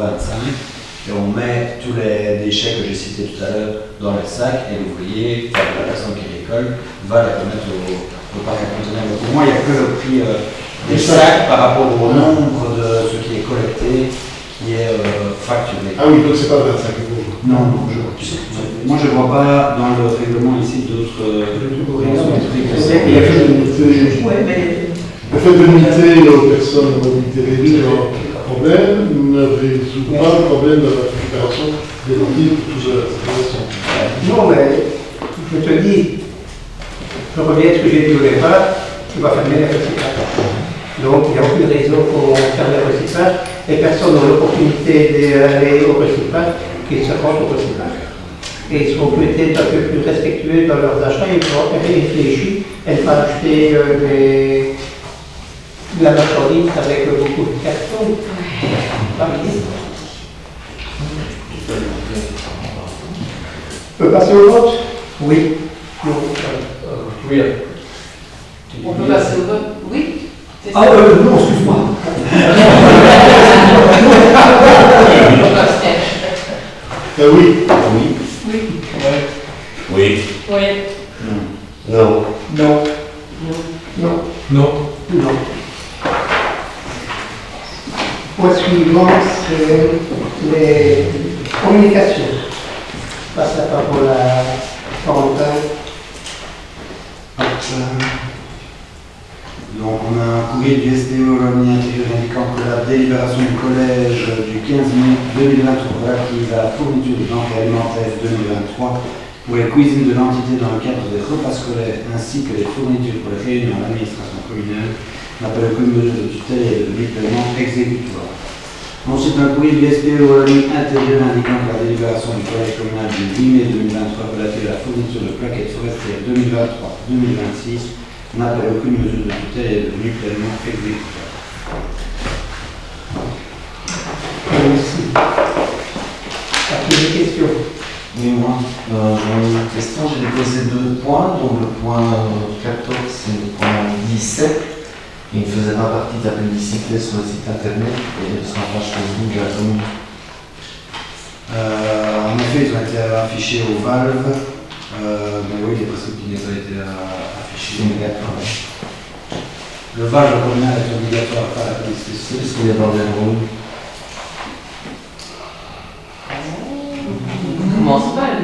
S4: et on met tous les déchets que j'ai cités tout à l'heure dans le sac et l'ouvrier, la personne qui récolte, va la remettre au parc à conteneurs. Donc, pour moi, il n'y a que le prix des sacs par rapport au nombre de ce qui est collecté qui est facturé.
S6: Ah oui, donc c'est pas 25 €.
S4: Non, moi je ne vois pas dans le règlement ici d'autres raisons.
S6: Le fait de limiter aux personnes à mobilité réduite leur problème ne résout pas le problème de la récupération des motifs pour tous les situations.
S1: Non, mais je te dis, je reviens à ce que j'ai dit au départ, tu vas fermer les recyclages. Donc il n'y a aucune raison pour fermer le recyclage. Les personnes ont l'opportunité d'aller au recyclage, qu'ils se rendent au recyclage. et ils seront peut-être un peu plus respectueux dans leurs achats et pourront réfléchir et ne pas acheter de la marchandise avec beaucoup de carton. On peut passer au vote? Oui. Non.
S9: Oui.
S5: On peut passer au vote? Oui.
S13: Ah non, excuse-moi.
S6: Oui.
S10: Oui.
S7: Oui.
S8: Oui.
S7: Oui.
S10: Non.
S1: Non. Non.
S11: Non.
S1: Non. Point suivant, c'est les communications. Je passe la parole à Corentin.
S4: Donc on a un courrier du SDO Wallonie Intérieure indiquant que la délibération du collège du 15 mai 2023 relative à la fourniture de denrées alimentaires 2023 pour les cuisines de l'entité dans le cadre des repas scolaires ainsi que les fournitures pour les réunions à l'administration communale n'appelle aucune mesure de tutelle et de déploiement exécutoire. Ensuite, un courrier du SPE Wallonie Intérieure indiquant que la délibération du collège communal du 8 mai 2023 relative à la fourniture de plaquettes forestières 2023-2026 n'appelle aucune mesure de tutelle et est devenue pleinement exécutoire.
S1: Merci. As-tu des questions?
S10: Oui, moi, j'ai une question. J'ai déposé 2 points. Donc, le point 14 et le point 17. Il faisait pas partie de la publicité sur le site internet et sur la page Facebook de la commune.
S4: En effet, ils ont été affichés au Valve, mais oui, il est possible qu'ils n'aient pas été affichés. Le Valve communal est obligatoire par la police spéciale.
S10: Est-ce qu'il y a dans des rôles?
S5: On commence mal.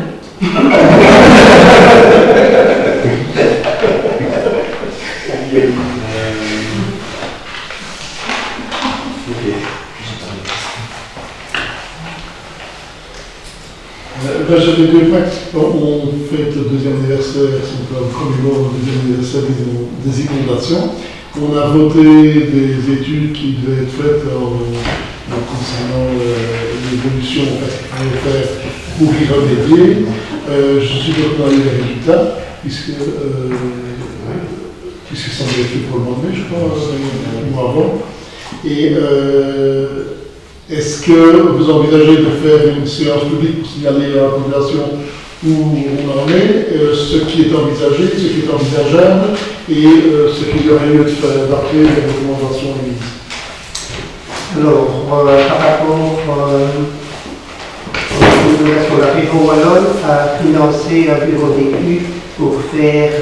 S6: J'avais 2 points. On fête le 2e anniversaire, si on peut le premier mot, le 2e anniversaire des inondations. On a voté des études qui devaient être faites concernant l'évolution qu'il fallait faire pour y remédier. Je suis dans les résultats, puisque ça avait été pour le mois de mai, je crois, un mois avant. Et est-ce que vous envisagez de faire une séance publique pour signaler à la population où on en est, ce qui est envisagé, ce qui est envisageable et ce qu'il y aurait lieu de faire d'après les recommandations émises?
S1: Alors, par rapport sur la région wallonne a financé un bureau d'études pour faire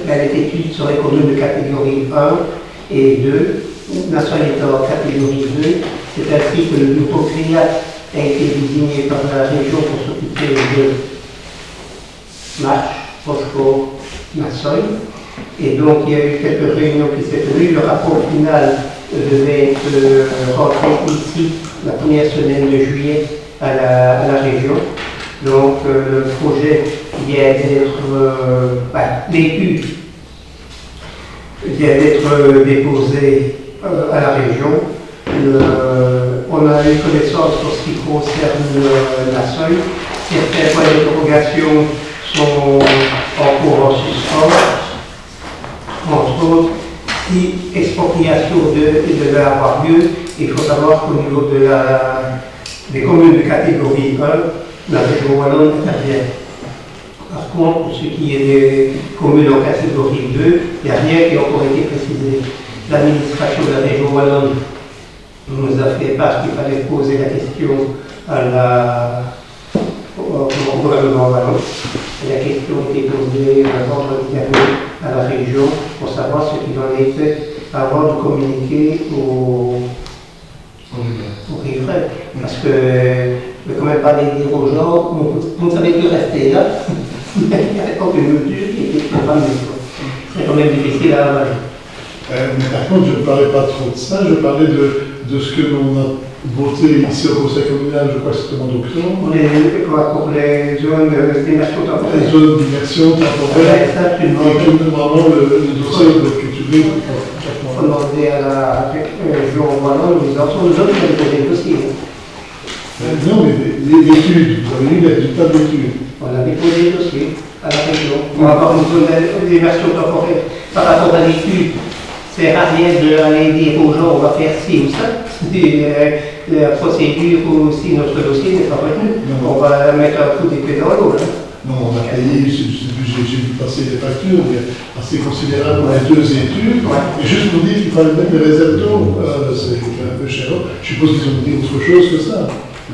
S1: les études sur les communes de catégorie 1 et 2, nationalité en catégorie 2. C'est ainsi que le bureau CRIAT a été désigné par la région pour s'occuper de Marche, Rochefort, Massoy. Et donc il y a eu quelques réunions qui s'est tenues. Le rapport final devait être rentré ici la première semaine de juillet à la région. Donc le projet vient d'être, l'étude vient d'être déposée à la région. On a eu connaissance en ce qui concerne la seuil. Certains points d'interrogation sont en cours en suspens. Entre autres, si expropriation devait avoir lieu, il faut savoir qu'au niveau des communes de catégorie 1, la région wallonne intervient. Par contre, pour ce qui est des communes en catégorie 2, il n'y a rien qui a encore été précisé. L'administration de la région wallonne nous a fait part qu'il fallait poser la question au gouvernement wallon. La question a été posée vendredi dernier à la région pour savoir ce qu'il en était avant de communiquer aux riverains. Parce que je ne peux quand même pas dire aux gens, vous ne savez que rester là, il n'y avait aucune mesure qui était programmée. C'est quand même difficile à avaler.
S6: Mais par contre, je ne parlais pas trop de ça, je parlais de ce que l'on a voté ici au Conseil communal, je crois que c'était en octobre.
S1: Pour les zones d'immersion temporaire.
S6: Les zones d'immersion temporaire. Et que normalement le dossier doit être cultivé.
S1: Il faut demander à la région wallonne, nous en sommes zones qui ont déposé le dossier.
S6: Non, mais l'étude, vous avez eu les résultats de l'étude.
S1: Voilà, déposer le dossier à la région pour avoir une zone d'immersion temporaire. Par rapport à l'étude, c'est rien d'aller dire aux gens on va faire ci ou ça. La procédure ou si notre dossier n'est pas retenu, on va mettre un coup d'épée dans l'eau.
S6: Non, on a payé, j'ai vu passer des factures assez considérables pour les deux études. Et juste pour dire qu'il fallait mettre des réserves d'eau, c'est un peu cher. Je suppose qu'ils ont dit autre chose que ça.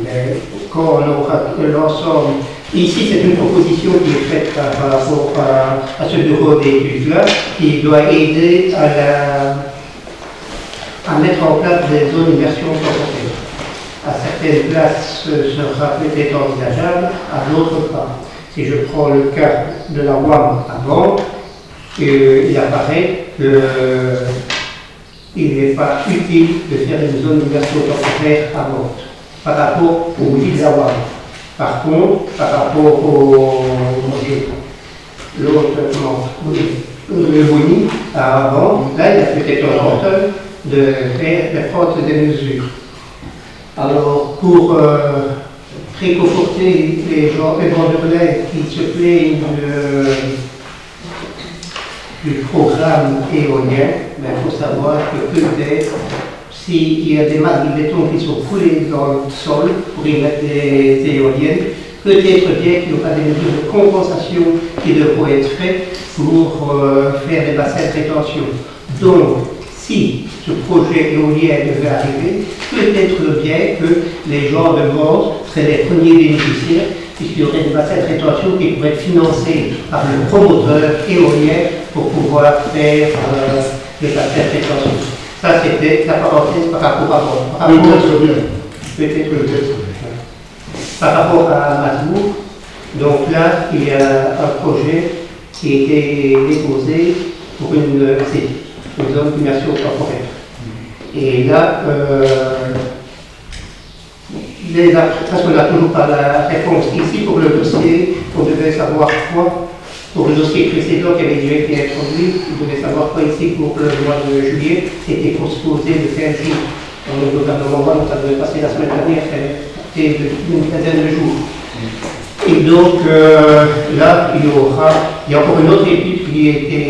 S1: Mais quand on aura l'ensemble, ici c'est une proposition qui est faite par rapport à ce bureau d'études-là, qui doit aider à mettre en place des zones d'immersion temporaire. À certaines places, ce sera peut-être envisageable, à d'autres pas. Si je prends le cas de la WAM avant, il apparaît qu'il n'est pas utile de faire une zone d'immersion temporaire à Mantes par rapport aux villes de la WAM. Par contre, par rapport au le Boni, avant, là, il y a peut-être un porteur de prendre des mesures. Alors, pour réconforter les gens, les Bordelais qui se plaignent du programme éolien, il faut savoir que peut-être, s'il y a des masses de béton qui sont coulées dans le sol pour y mettre des éoliennes, peut-être bien qu'il y aura des mesures de compensation qui devraient être faites pour faire des bassins de rétention. Donc, si ce projet éolien devait arriver, peut-être bien que les gens de Mantes seraient les premiers bénéficiaires, puisqu'il y aurait des bassins de rétention qui pourraient être financés par le promoteur éolien pour pouvoir faire des bassins de rétention. Ça, c'était la parenthèse par rapport à Mantes. Peut-être. Par rapport à Masbourg, donc là, il y a un projet qui a été déposé pour une zone d'immersion temporaire. Et là, parce qu'on n'a toujours pas la réponse ici pour le dossier, on devait savoir quoi. Pour le dossier précédent qui avait déjà été introduit, on devait savoir quoi ici pour le mois de juillet, c'était pour se poser de 15 jours. Dans le gouvernement, ça devait passer la semaine dernière, c'était une quinzaine de jours. Et donc là, il y a encore une autre étude qui a été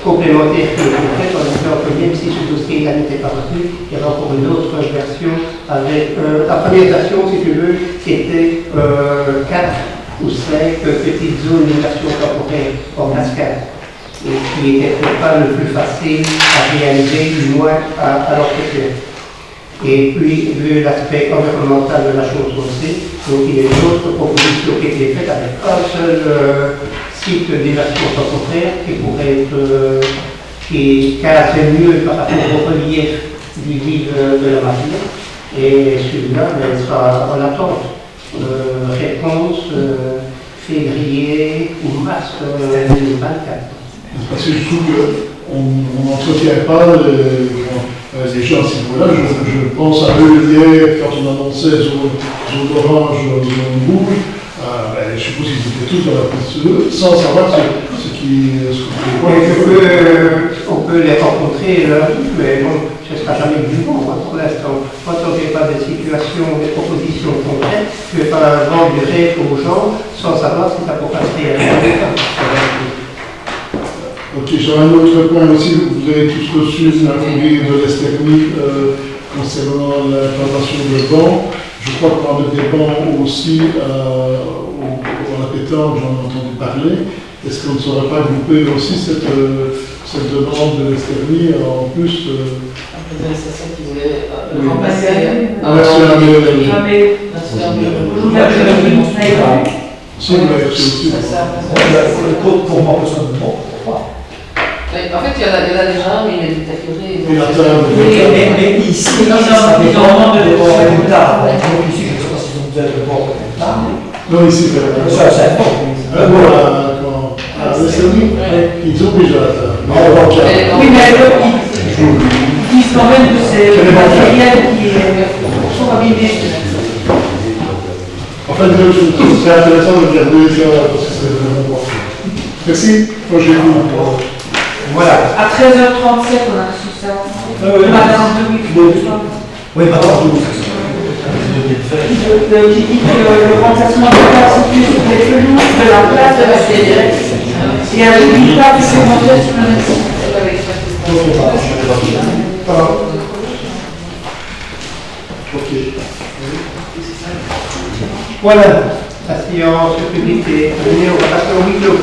S1: complémentaire qui a été faite en disant que même si ce dossier-là n'était pas retenu, il y avait encore une autre version avec la première version, si tu veux, c'était 4 ou 5 petites zones d'immersion temporaire en cascade, et qui n'était pas le plus facile à réaliser, du moins à l'entretien. Et puis, vu l'aspect environnemental de la chose aussi, donc il y a une autre proposition qui a été faite avec un seul site d'immersion temporaire qui pourrait être, qui caserait mieux par rapport au relief du vide de la matière. Et celui-là sera en attente. Réponse février ou mars 2024.
S6: Parce que je trouve qu'on n'entretient pas les gens à ce niveau-là. Je pense à eux hier, quand on annonçait zone orange, zone rouge, je suppose qu'ils étaient tous dans la piste sans savoir ce qui
S1: on peut les rencontrer là, mais bon, ce ne sera jamais du bon pour l'instant. Quand on n'est pas des situations, des propositions concrètes, je ne vais pas vendre du rêve aux gens sans savoir si ça pourra se réaliser.
S6: Ok, sur un autre point aussi, vous avez tous reçu un courrier de l'Esthernie concernant l'implantation de bancs. Je crois que parler des bancs aussi à la pétanque, j'en ai entendu parler. Est-ce qu'on ne saurait pas grouper aussi cette demande de l'Esthernie en plus
S5: C'est ça qui voulait remplacer.
S6: Si, vous l'avez reçu aussi.
S13: Pour moi, personnellement,
S5: En fait, il y en a déjà, mais il est détérioré.
S13: Mais ici, ça dépend des bons résultats. Donc ici, je ne sais pas si vous êtes de bons résultats.
S6: Non, ici,
S13: c'est bon.
S6: Ils ont déjà ça.
S2: Oui, mais ils disent quand même que c'est le matériel qui est trop abîmé.
S6: En fait, c'est intéressant de regarder ça parce que c'est vraiment important. Merci. Moi, j'ai vu.
S2: Voilà. À 13h37, on a reçu ça. Madame de
S13: Oui, madame,
S2: qui dit que le remplacement de terre situé sur les pelouses de la place de la CDR et un résultat supplémentaire sur le site.
S1: Voilà, la séance publique est terminée, on va passer au huis clos.